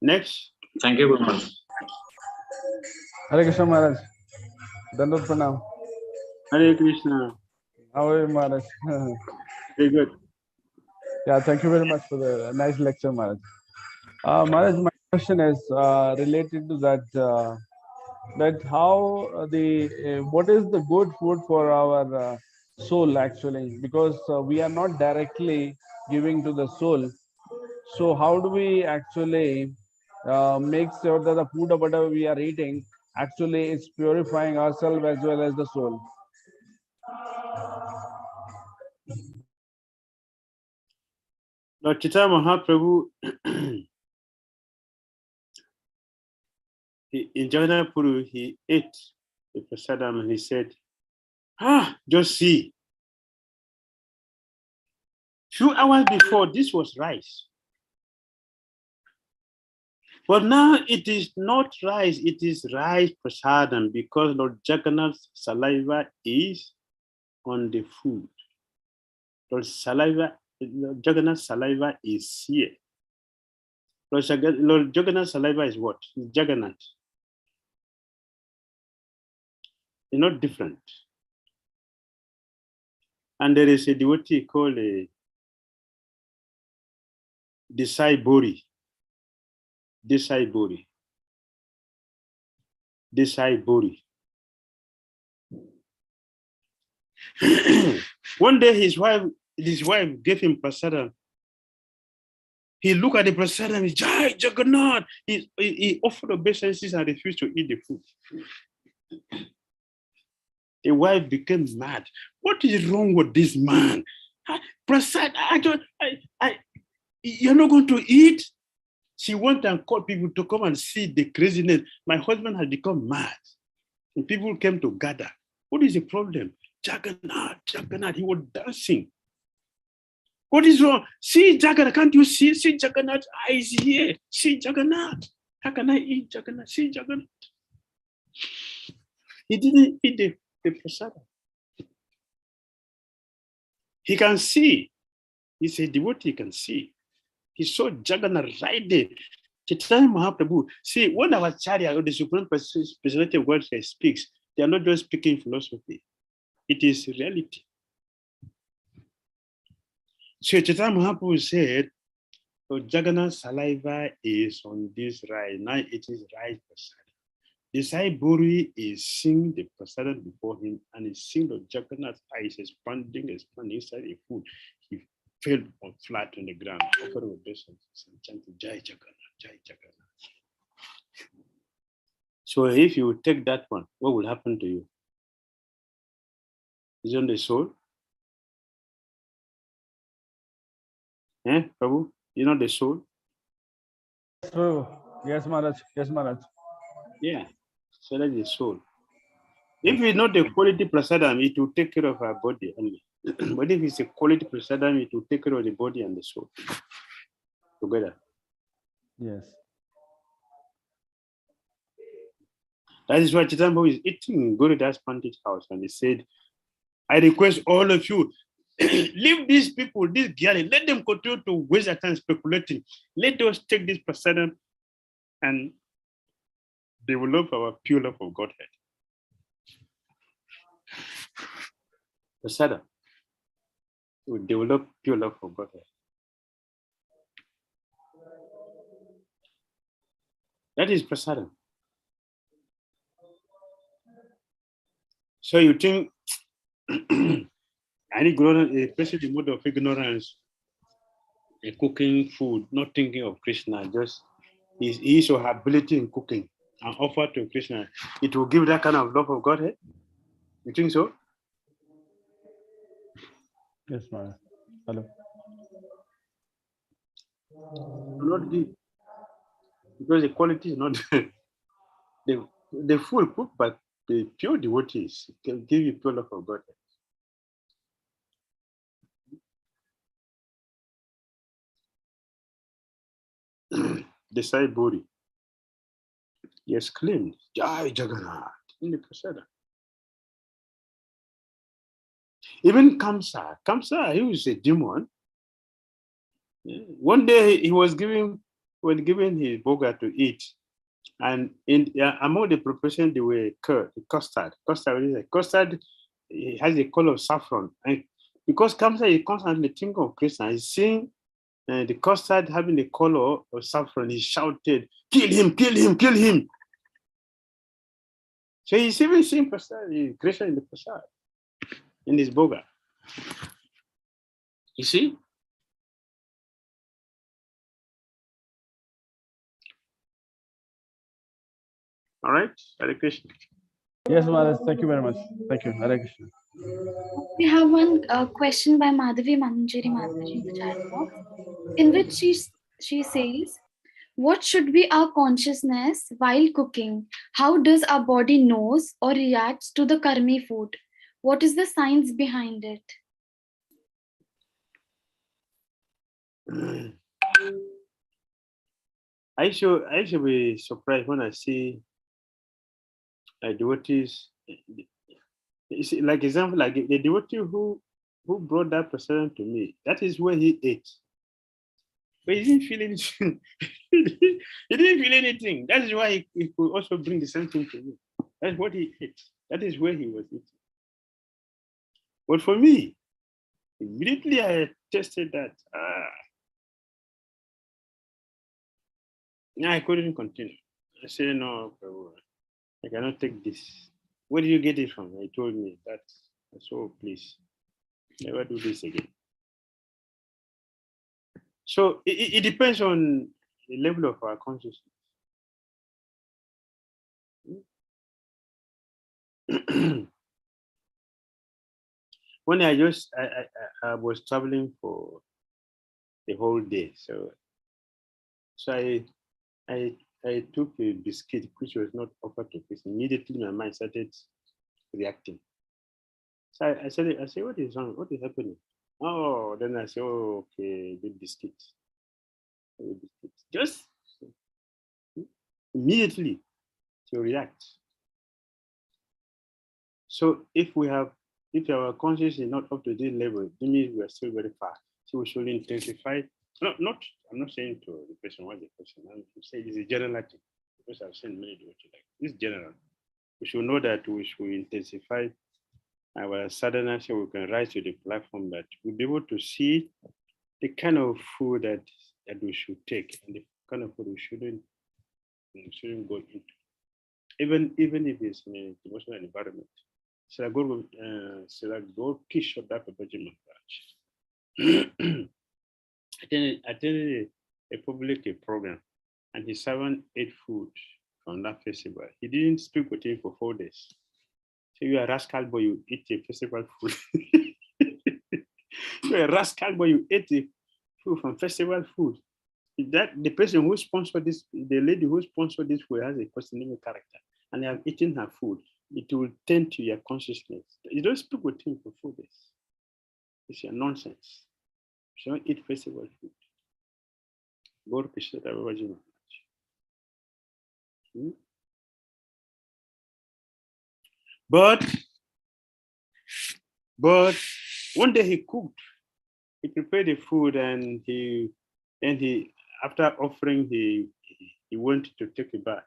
Next. Thank you very much. Hare Krishna Maharaj. Dandot Pranam. Hare Krishna. How are you, Maharaj? Very good. Yeah, thank you very much for the nice lecture, Maharaj. Maharaj, my question is related to that. That how what is the good food for our soul actually? Because we are not directly giving to the soul. So how do we actually make sure that the food or whatever we are eating actually is purifying ourselves as well as the soul? Lord Chaitanya Mahaprabhu in Jagannath-puri, he ate the prasadam and he said, just see. Few hours before, this was rice. But now it is not rice, it is rice prasadam because Lord Jagannath's saliva is on the food. Lord Jagannath's saliva is here. Lord Jagannath's saliva is what? Jagannath. It's not different. And there is a devotee called a Desai-Bori. Desai-Bori. Desai-Bori. One day his wife gave him prasadam. He looked at the prasadam, he Jai Jagannath. He offered obeisances and refused to eat the food. The wife became mad. What is wrong with this man? Prasad, you're not going to eat? She went and called people to come and see the craziness. My husband has become mad. And people came to gather. What is the problem? Jagannath, Jagannath, he was dancing. What is wrong? See Jagannath, can't you see? See Jagannath's eyes here. See Jagannath. How can I eat Jagannath? See Jagannath. He didn't eat the prasadam. He can see. He's a devotee, he can see. He saw Jagannath right there. Chaitanya Mahaprabhu. See, when our Acharya or the Supreme Personality of Godhead speaks, they are not just speaking philosophy. It is reality. So Chaitanya Mahaprabhu said, Jagannath's saliva is on this rice. Now it is rice prasadam. The Sai-Buri is seeing the prasadam before him and is seeing the Jagannath's eyes expanding inside the food. He fell flat on the ground, offered obeisances and chanted Jai Jagannath, Jai Jagannath. So if you take that one, what will happen to you? Isn't the soul? Prabhu? You know the soul? Yes, Prabhu. Yes, Maharaj. Yes, Maharaj. Yeah. So that's the soul. If we know the quality prasadam, it will take care of our body only. But if it's a quality prasadam, it will take care of the body and the soul together. Yes. That is why Chaitanya Prabhu is eating in Gurudas Pandit's house, and he said, I request all of you, leave these people, this gyali, let them continue to waste their time speculating. Let us take this prasadam and develop our pure love of Godhead. Prasadam will develop pure love for Godhead. That is prasadam. So you think any ignorance, especially the mode of ignorance, cooking food, not thinking of Krishna, just his or her ability in cooking and offer to Krishna, it will give that kind of love of Godhead? You think so? Yes, Maharaj. Hello. Not give, because the quality is not the food cooked by the pure devotees can give you pure love of Godhead. The Sai Buri, yes, claimed Jai Jagannath in the Prasada. Even Kamsa, he was a demon. One day he was given his boga to eat, and among the preparation they were custard. Custard it has a color of saffron, and because Kamsa is constantly thinking of Krishna, he's seeing the custard having the color of saffron. He shouted, "Kill him! Kill him! Kill him!" So he's even seeing Krishna in the prasad, in his boga. You see? All right, Hare Krishna. Yes, Maharaj. Thank you very much. Thank you. Hare Krishna. We have one question by Madhavi Manjari Mataji in the chat box, in which she says, what should be our consciousness while cooking? How does our body knows or reacts to the karmi food? What is the science behind it? I should be surprised when I see devotees. Like example, like the devotee who brought that person to me. That is where he ate, but he didn't feel anything. He didn't feel anything. That is why he could also bring the same thing to me. That's what he ate. That is where he was eating. But for me, immediately I tested that. I couldn't continue. I said, no, Prabhu, I cannot take this. Where did you get it from? He told me that. So please, never do this again. So it depends on the level of our consciousness. When I was traveling for the whole day, so I took a biscuit which was not offered to fish. Immediately my mind started reacting. So I said, what is wrong? What is happening? Oh, then I said, oh, okay, the biscuit. Just immediately to react. So if our consciousness is not up to this level, it means we are still very far. So we should intensify. I'm not saying to the person what's the question. I'm saying it's a general thing, because I've seen many do it like this general. We should know that we should intensify our sadhana so we can rise to the platform, that we'll be able to see the kind of food that we should take and the kind of food we shouldn't go into. Even if it's in an emotional environment. So I go Kishore Babaji Maharaj. Attended a public program, and his servant ate food from that festival. He didn't speak with him for 4 days. So you're a rascal boy, you eat a festival food. You're a rascal boy, you ate the food from festival food. That the person who sponsored this, the lady who sponsored this food has a questionable character, and they have eaten her food, it will tend to your consciousness. You don't speak with him for 4 days. It's your nonsense. You don't eat festival food. Go to Kishore Babaji Maharaj. But one day he cooked. He prepared the food, and he after offering he went to take a bath.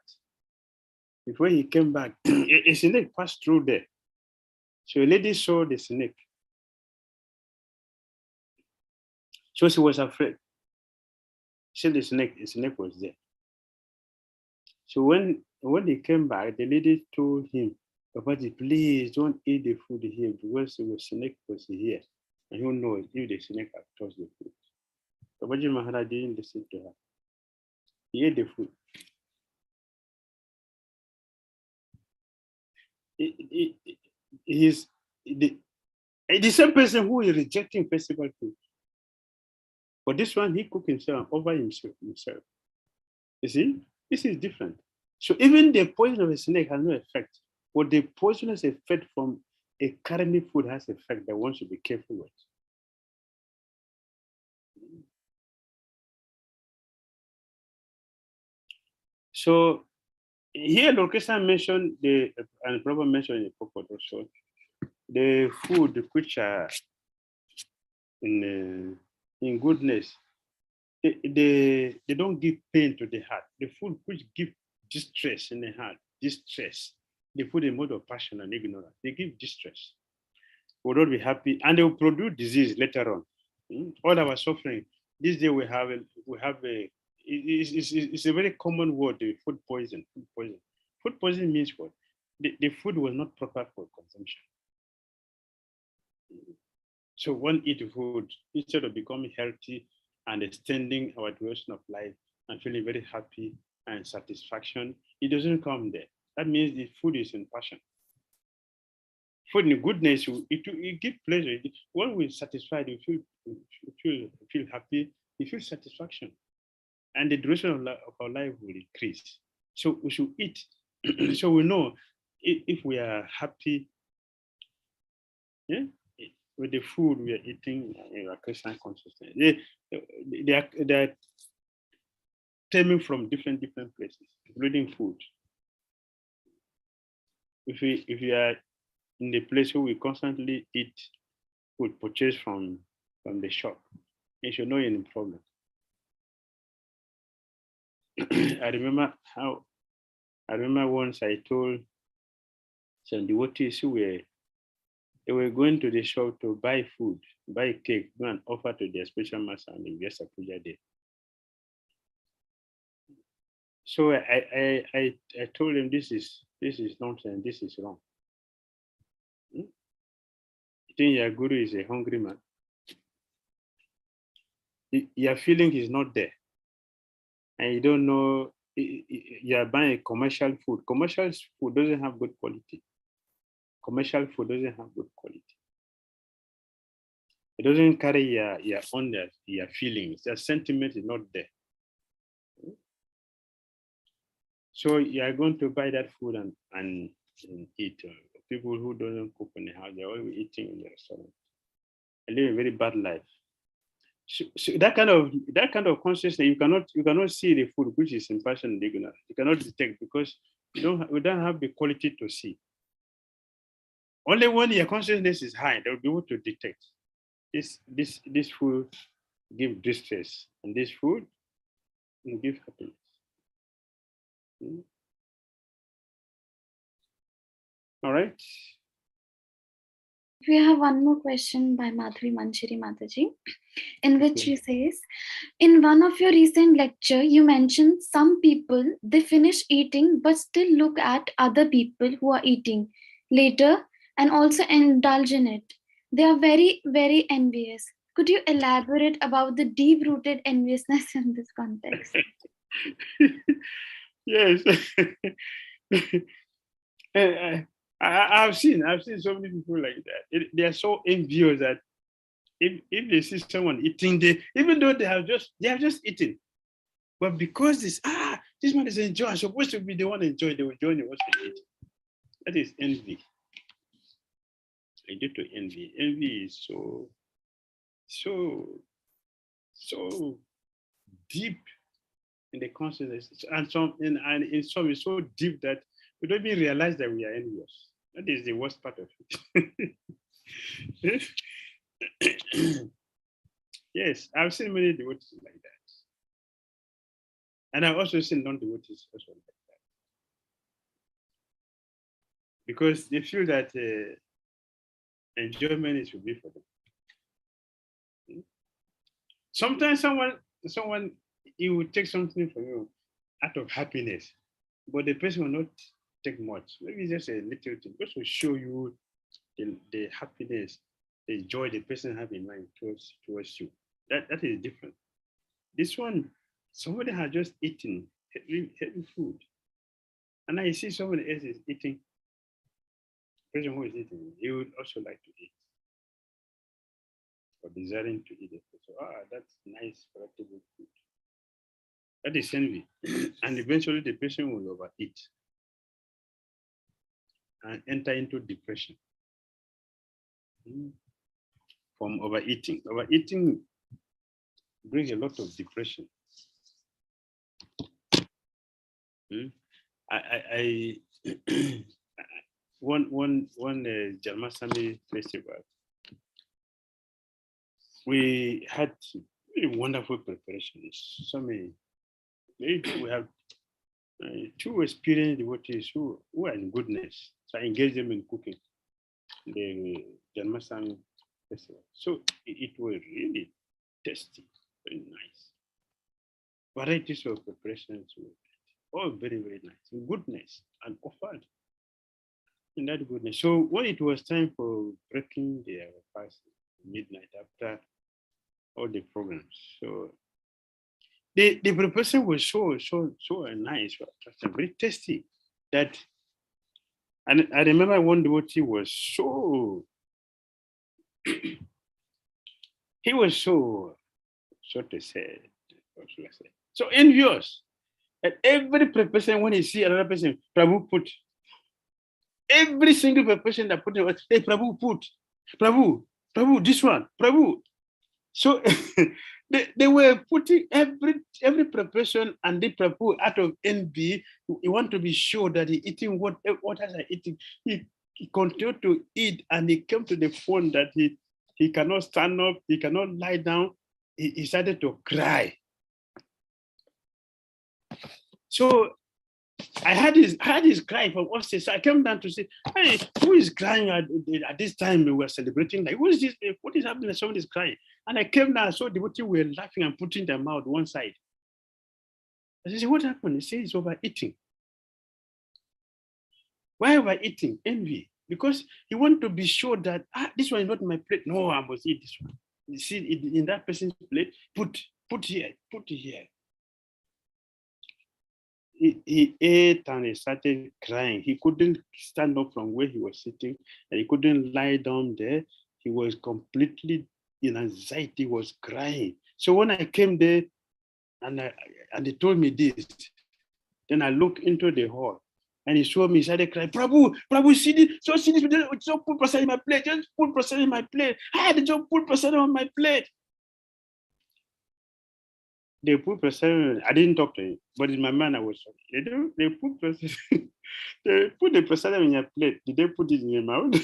Before he came back, a snake passed through there. So a lady saw the snake. So she was afraid. She said the snake was there. So when he came back, the lady told him, Babaji, please don't eat the food here because the snake was here. And who knows if the snake had touched the food. Babaji Maharaj didn't listen to her. He ate the food. He's the same person who is rejecting festival food. But this one, he cooked himself over himself. You see, this is different. So even the poison of a snake has no effect, but the poisonous effect from a karmic food has effect that one should be careful with. So here, Lord Krishna mentioned and Prabhupada mentioned in the purport also, the food which are in goodness, they don't give pain to the heart. The food which give distress in the heart, distress, they put a mode of passion and ignorance. They give distress. We will not be happy, and they will produce disease later on. All our suffering. This day we have it's a very common word, the food poison. Food poison. Food poison means what? The food was not proper for consumption. So one eat food instead of becoming healthy and extending our duration of life and feeling very happy and satisfaction, it doesn't come there. That means the food is in passion. Food in goodness, it gives pleasure. When we're satisfied, you feel happy, you feel satisfaction. And the duration of our life will increase. So we should eat. So we know if we are happy, yeah, with the food we are eating in our Christian consciousness. They are stemming from different places, including food. If we are in the place where we constantly eat food purchased from the shop, you should know any problem. I remember once I told some devotees who they were going to the shop to buy food, buy cake, go and offer to their special master on the Vyasa Puja day. So I told them this is nonsense, this is wrong. You think your guru is a hungry man? Your feeling is not there. And you don't know, you are buying commercial food. Commercial food doesn't have good quality. Commercial food doesn't have good quality. It doesn't carry your feelings. Your sentiment is not there. So you are going to buy that food and eat. People who don't cook in the house, they're always eating in the restaurant. They live a very bad life. So that kind of consciousness, you cannot see the food which is in passion and ignorance. You cannot detect because we don't have the quality to see. Only when your consciousness is high, they'll be able to detect this food give distress and this food will give happiness. All right. We have one more question by Madhuri Manchiri Mataji, in which she says, in one of your recent lecture, you mentioned some people, they finish eating but still look at other people who are eating later and also indulge in it. They are very, very envious. Could you elaborate about the deep-rooted enviousness in this context? Yes. I've seen so many people like that. They are so envious that if they see someone eating, even though they have just eaten, but because this man is enjoying, supposed to be the one enjoying, they will join the one to eat. That is envy. I due to envy. Envy is so deep in the consciousness, and in some it's so deep that we don't even realize that we are envious. That is the worst part of it. Yes, I've seen many devotees like that. And I've also seen non-devotees also like that. Because they feel that enjoyment is should be for them. Sometimes someone he will take something from you out of happiness. but the person will not take much. Maybe just a little thing, just to show you the happiness, the joy the person have in mind towards you. That is different. This one, somebody has just eaten heavy food, and I see somebody else is eating. The person who is eating, he would also like to eat, or desiring to eat it. So, that's nice, palatable food. That is envy, and eventually the person will overeat and enter into depression from overeating. Overeating brings a lot of depression. One 𝐤𝐢𝐳𝐝𝐴𝐺 festival, we had really wonderful preparations. We have two experienced devotees who are in goodness. So I engaged them in cooking the 𝐤𝐢𝐳 festival. So it was really tasty, very nice. Varieties of preparations were all very, very nice, in goodness, and offered in that goodness. So when it was time for breaking their fast, midnight after all the programs, so the preparation was so nice, very tasty. That, and I remember one devotee was so he was so to say, what should I say, so envious. At every preparation, when he see another person, Prabhu put every single preparation that put it, hey, Prabhu put, Prabhu, this one, Prabhu. So they were putting every preparation, and the Prabhu, out of envy, he want to be sure that he eating what has I eating. He continued to eat, and he came to the point that he cannot stand up, he cannot lie down. He started to cry. So I had his cry from upstairs. So I came down to say, hey, who is crying at this time? We were celebrating. Like, what is this? What is happening? Somebody is crying. And I came down, so the devotees were laughing and putting their mouth one side. I said, what happened? He said, it's overeating. Why overeating? Envy. Because he want to be sure that, this one is not my plate. No, I must eat this one. You see, in that person's plate, put here, put it here. He ate and he started crying. He couldn't stand up from where he was sitting, and he couldn't lie down there. He was completely in anxiety, he was crying. So when I came there and they told me this, then I looked into the hall and he saw me, he started crying, Prabhu, see this, so put prasad in my plate, just put prasad in my plate. I had to just put prasad on my plate. They put prasad, I didn't talk to him, but in my mind I was talking. They put prasad, they put the prasad in your plate. Did they put it in your mouth?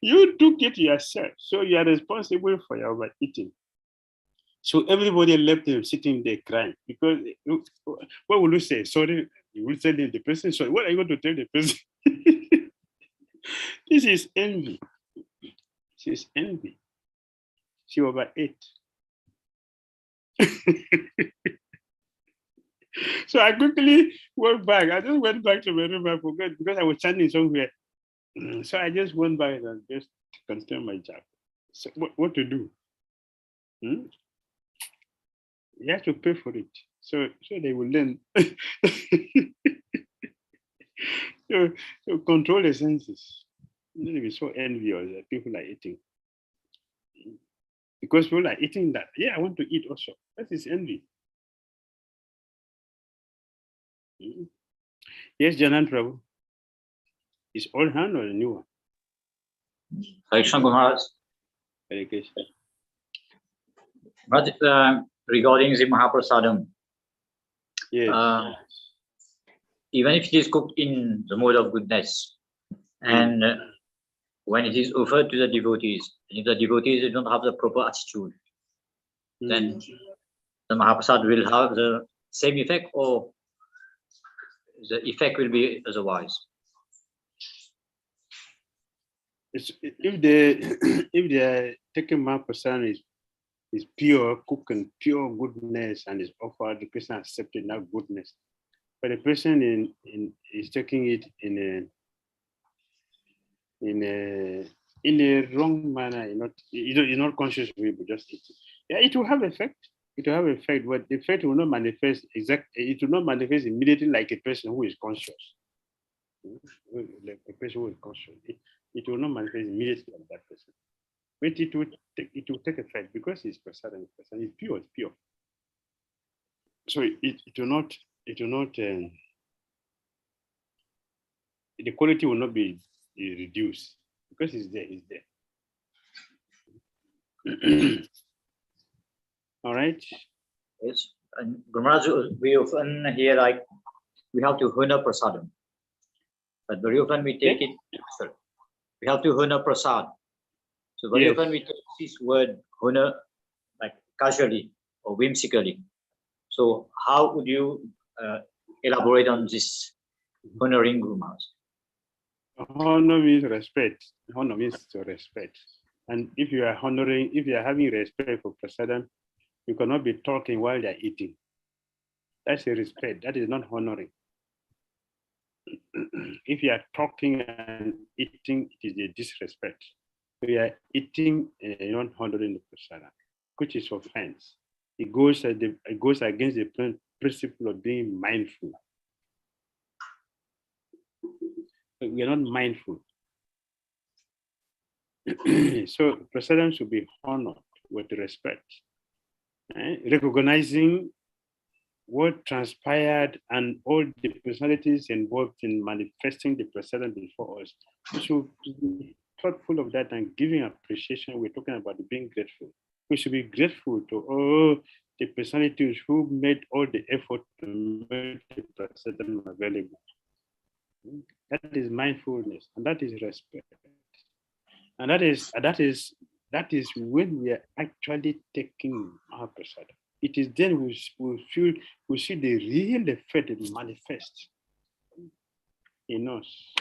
You took it yourself, so you are responsible for your overeating. So everybody left him sitting there crying, because what will you say? Sorry, you will tell the person, sorry. What are you going to tell the person? This is envy. This is envy. She overate. So I quickly went back. I just went back to my room. I forgot because I was chanting somewhere. So I just went back and just continue my job. So what to do? You have to pay for it. So they will learn. so control the senses. You need to be so envious that people are eating. Because people are eating that. Yeah, I want to eat also. That is envy. Yes, Janan Prabhu. Is old hand or a new one? Hare Krishna, Maharaj. Hare Krishna. But regarding the Mahaprasadam, Yes. even if it is cooked in the mode of goodness, and when it is offered to the devotees, and if the devotees don't have the proper attitude, then the Mahaprasad will have the same effect, or the effect will be otherwise. If they are taking Mahaprasad is pure, cooked in pure goodness, and is offered. The person accepted that goodness. But the person is taking it in a wrong manner, you're not conscious of it, but just eat it. Yeah, it will have effect. It will have effect, but the effect will not manifest it will not manifest immediately like a person who is conscious. Like a person who is conscious. It will not manifest immediately like that person. But it will take effect because it's prasadam. It's pure, it's pure. So it will not the quality will not be reduced because it's there. All right. Yes. And Guru Maharaj, we often hear like we have to honor prasadam. But very often we take it, sorry, we have to honor prasad. So very often we take this word honor like casually or whimsically. So how would you elaborate on this honoring Guru Maharaj? Honor means respect. Honor means to respect. And if you are having respect for prasadam, you cannot be talking while they are eating. That's a respect. That is not honoring. If you are talking and eating, it is a disrespect. We are eating and not honoring the prasadam, which is offense. It goes against the principle of being mindful. We are not mindful. So prasadam should be honored with respect, recognizing what transpired and all the personalities involved in manifesting the prasadam before us. We should be thoughtful of that and giving appreciation. We're talking about being grateful. We should be grateful to all the personalities who made all the effort to make the prasadam available. That is mindfulness, and that is respect, and that is when we are actually taking our prasadam. It is then we see the real effect it manifests in us.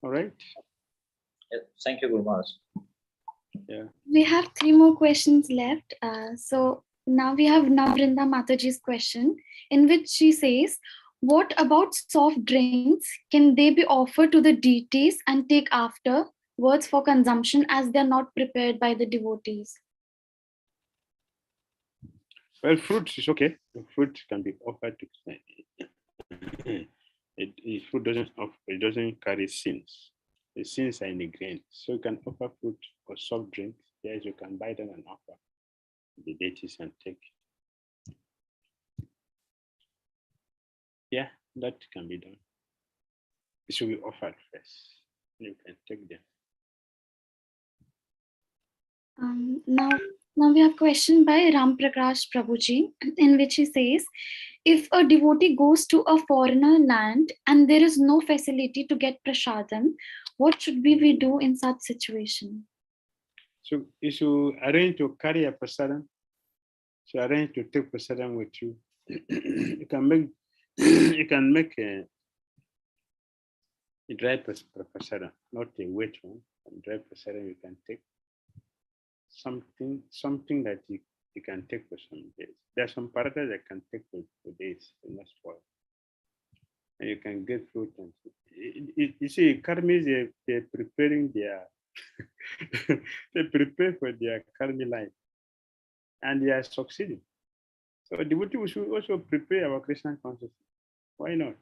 All right. Thank you, Guru Maharaj. Yeah. We have 3 more questions left. So now we have Navrinda Mataji's question, in which she says, what about soft drinks? Can they be offered to the deities and take afterwards for consumption as they're not prepared by the devotees? Well, fruit is okay. Fruit can be offered to fruit doesn't carry sins. The sins are in the grain. So you can offer fruit or soft drinks. Yes, you can buy them and offer the deities and take. Yeah, that can be done. It should be offered first. You can take them. Now we have a question by Ram Prakash Prabhuji, in which he says, if a devotee goes to a foreigner land and there is no facility to get prasadam, what should we do in such situation? So you should arrange to carry a prasadam. So arrange to take prasadam with you. You can make a dry prasadam, not a wet one. A dry prasadam you can take. Something that you can take for some days. There are some paradas that can take for days, and not spoil. And you can get fruit and you see, karmis they're preparing their they prepare for their karmi life, and they are succeeding. So devotee we should also prepare our Krishna consciousness. Why not?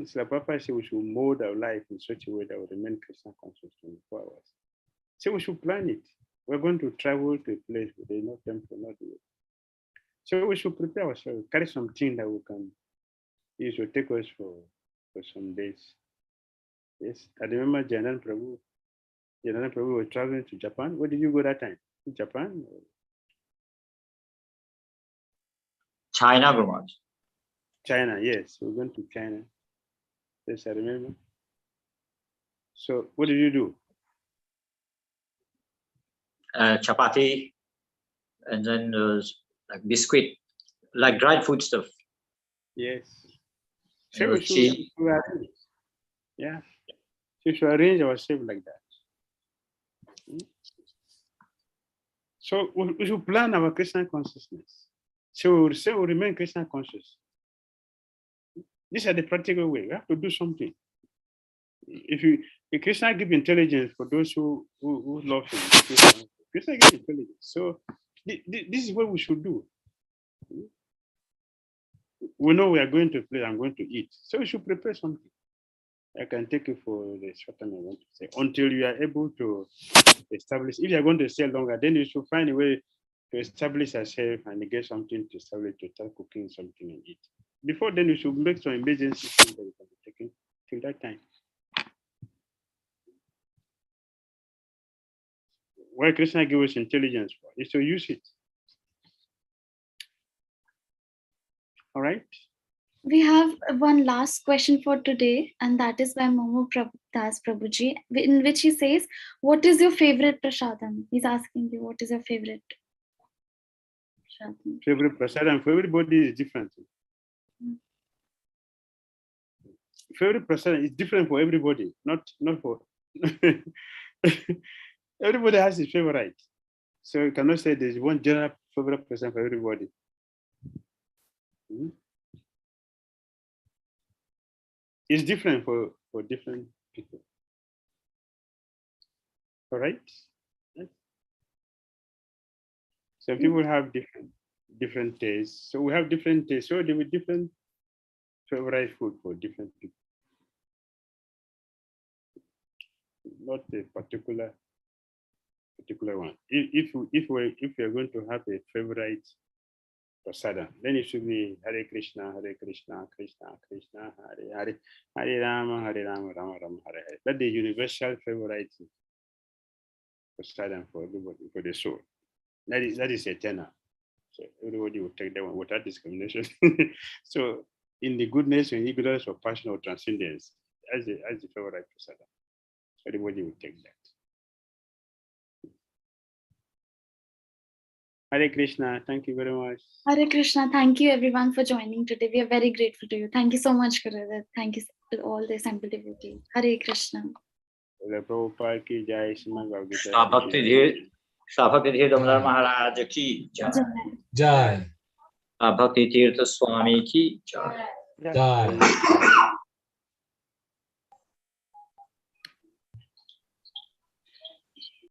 So Papa said we should mold our life in such a way that we remain Krishna conscious 24 hours. So we should plan it. We're going to travel to a place where there's no temple, not the way. So we should prepare ourselves, carry something that we can use to take us for some days. Yes, I remember Janan Prabhu was traveling to Japan. Where did you go that time? To Japan? China, Guru Maharaj. China, yes. We went to China. Yes, I remember. So what did you do? Chapati, and then like biscuit, like dried food stuff. Yes. So we should arrange. Yeah. So we should arrange ourselves like that. So we should plan our Krishna consciousness. So we remain Krishna conscious. These are the practical way. We have to do something. If Krishna give intelligence for those who love him, Krishna give intelligence. So this is what we should do. We know we are going to play, I'm going to eat. So we should prepare something. I can take it for the short time I want to say. Until you are able to establish, if you are going to stay longer, then you should find a way to establish yourself and get something to establish, to start cooking something and eat. Before then, you should make some emergency things that you can be taking till that time. Why Krishna gave us intelligence for is to use it. All right. We have one last question for today, and that is by Momo Das Prabhuji, in which he says, what is your favorite prasadam? He's asking you, what is your favorite prasadam? Favorite prasadam for everybody is different. Favorite prasadam is different for everybody, not for everybody has his favorite. So you cannot say there's one general favorite prasadam for everybody. It's different for different people. All right. Some people have different tastes. So we have different tastes. So there will be different favorite food for different people. Not a particular one. If we are going to have a favorite prasadam, then it should be Hare Krishna, Krishna Krishna, Hare Rama, Rama Rama, Hare Hare. That's the universal favorite prasadam for everybody, for the soul. That is eternal. So everybody will take that one without discrimination. So in the goodness and ignorance or passion or transcendence, as the favorite prasadam, everybody will take that. Hare Krishna, thank you very much. Hare Krishna, thank you everyone for joining today. We are very grateful to you. Thank you so much, Gurudev. Thank you to all the assembled devotees. Hare Krishna. Prabhupada ki jai, Srimad Bhagavad Gita. Bhakti Dhira Damodara Maharaj ki jai. Jai. Bhakti Dhira Swami ki jai. Jai.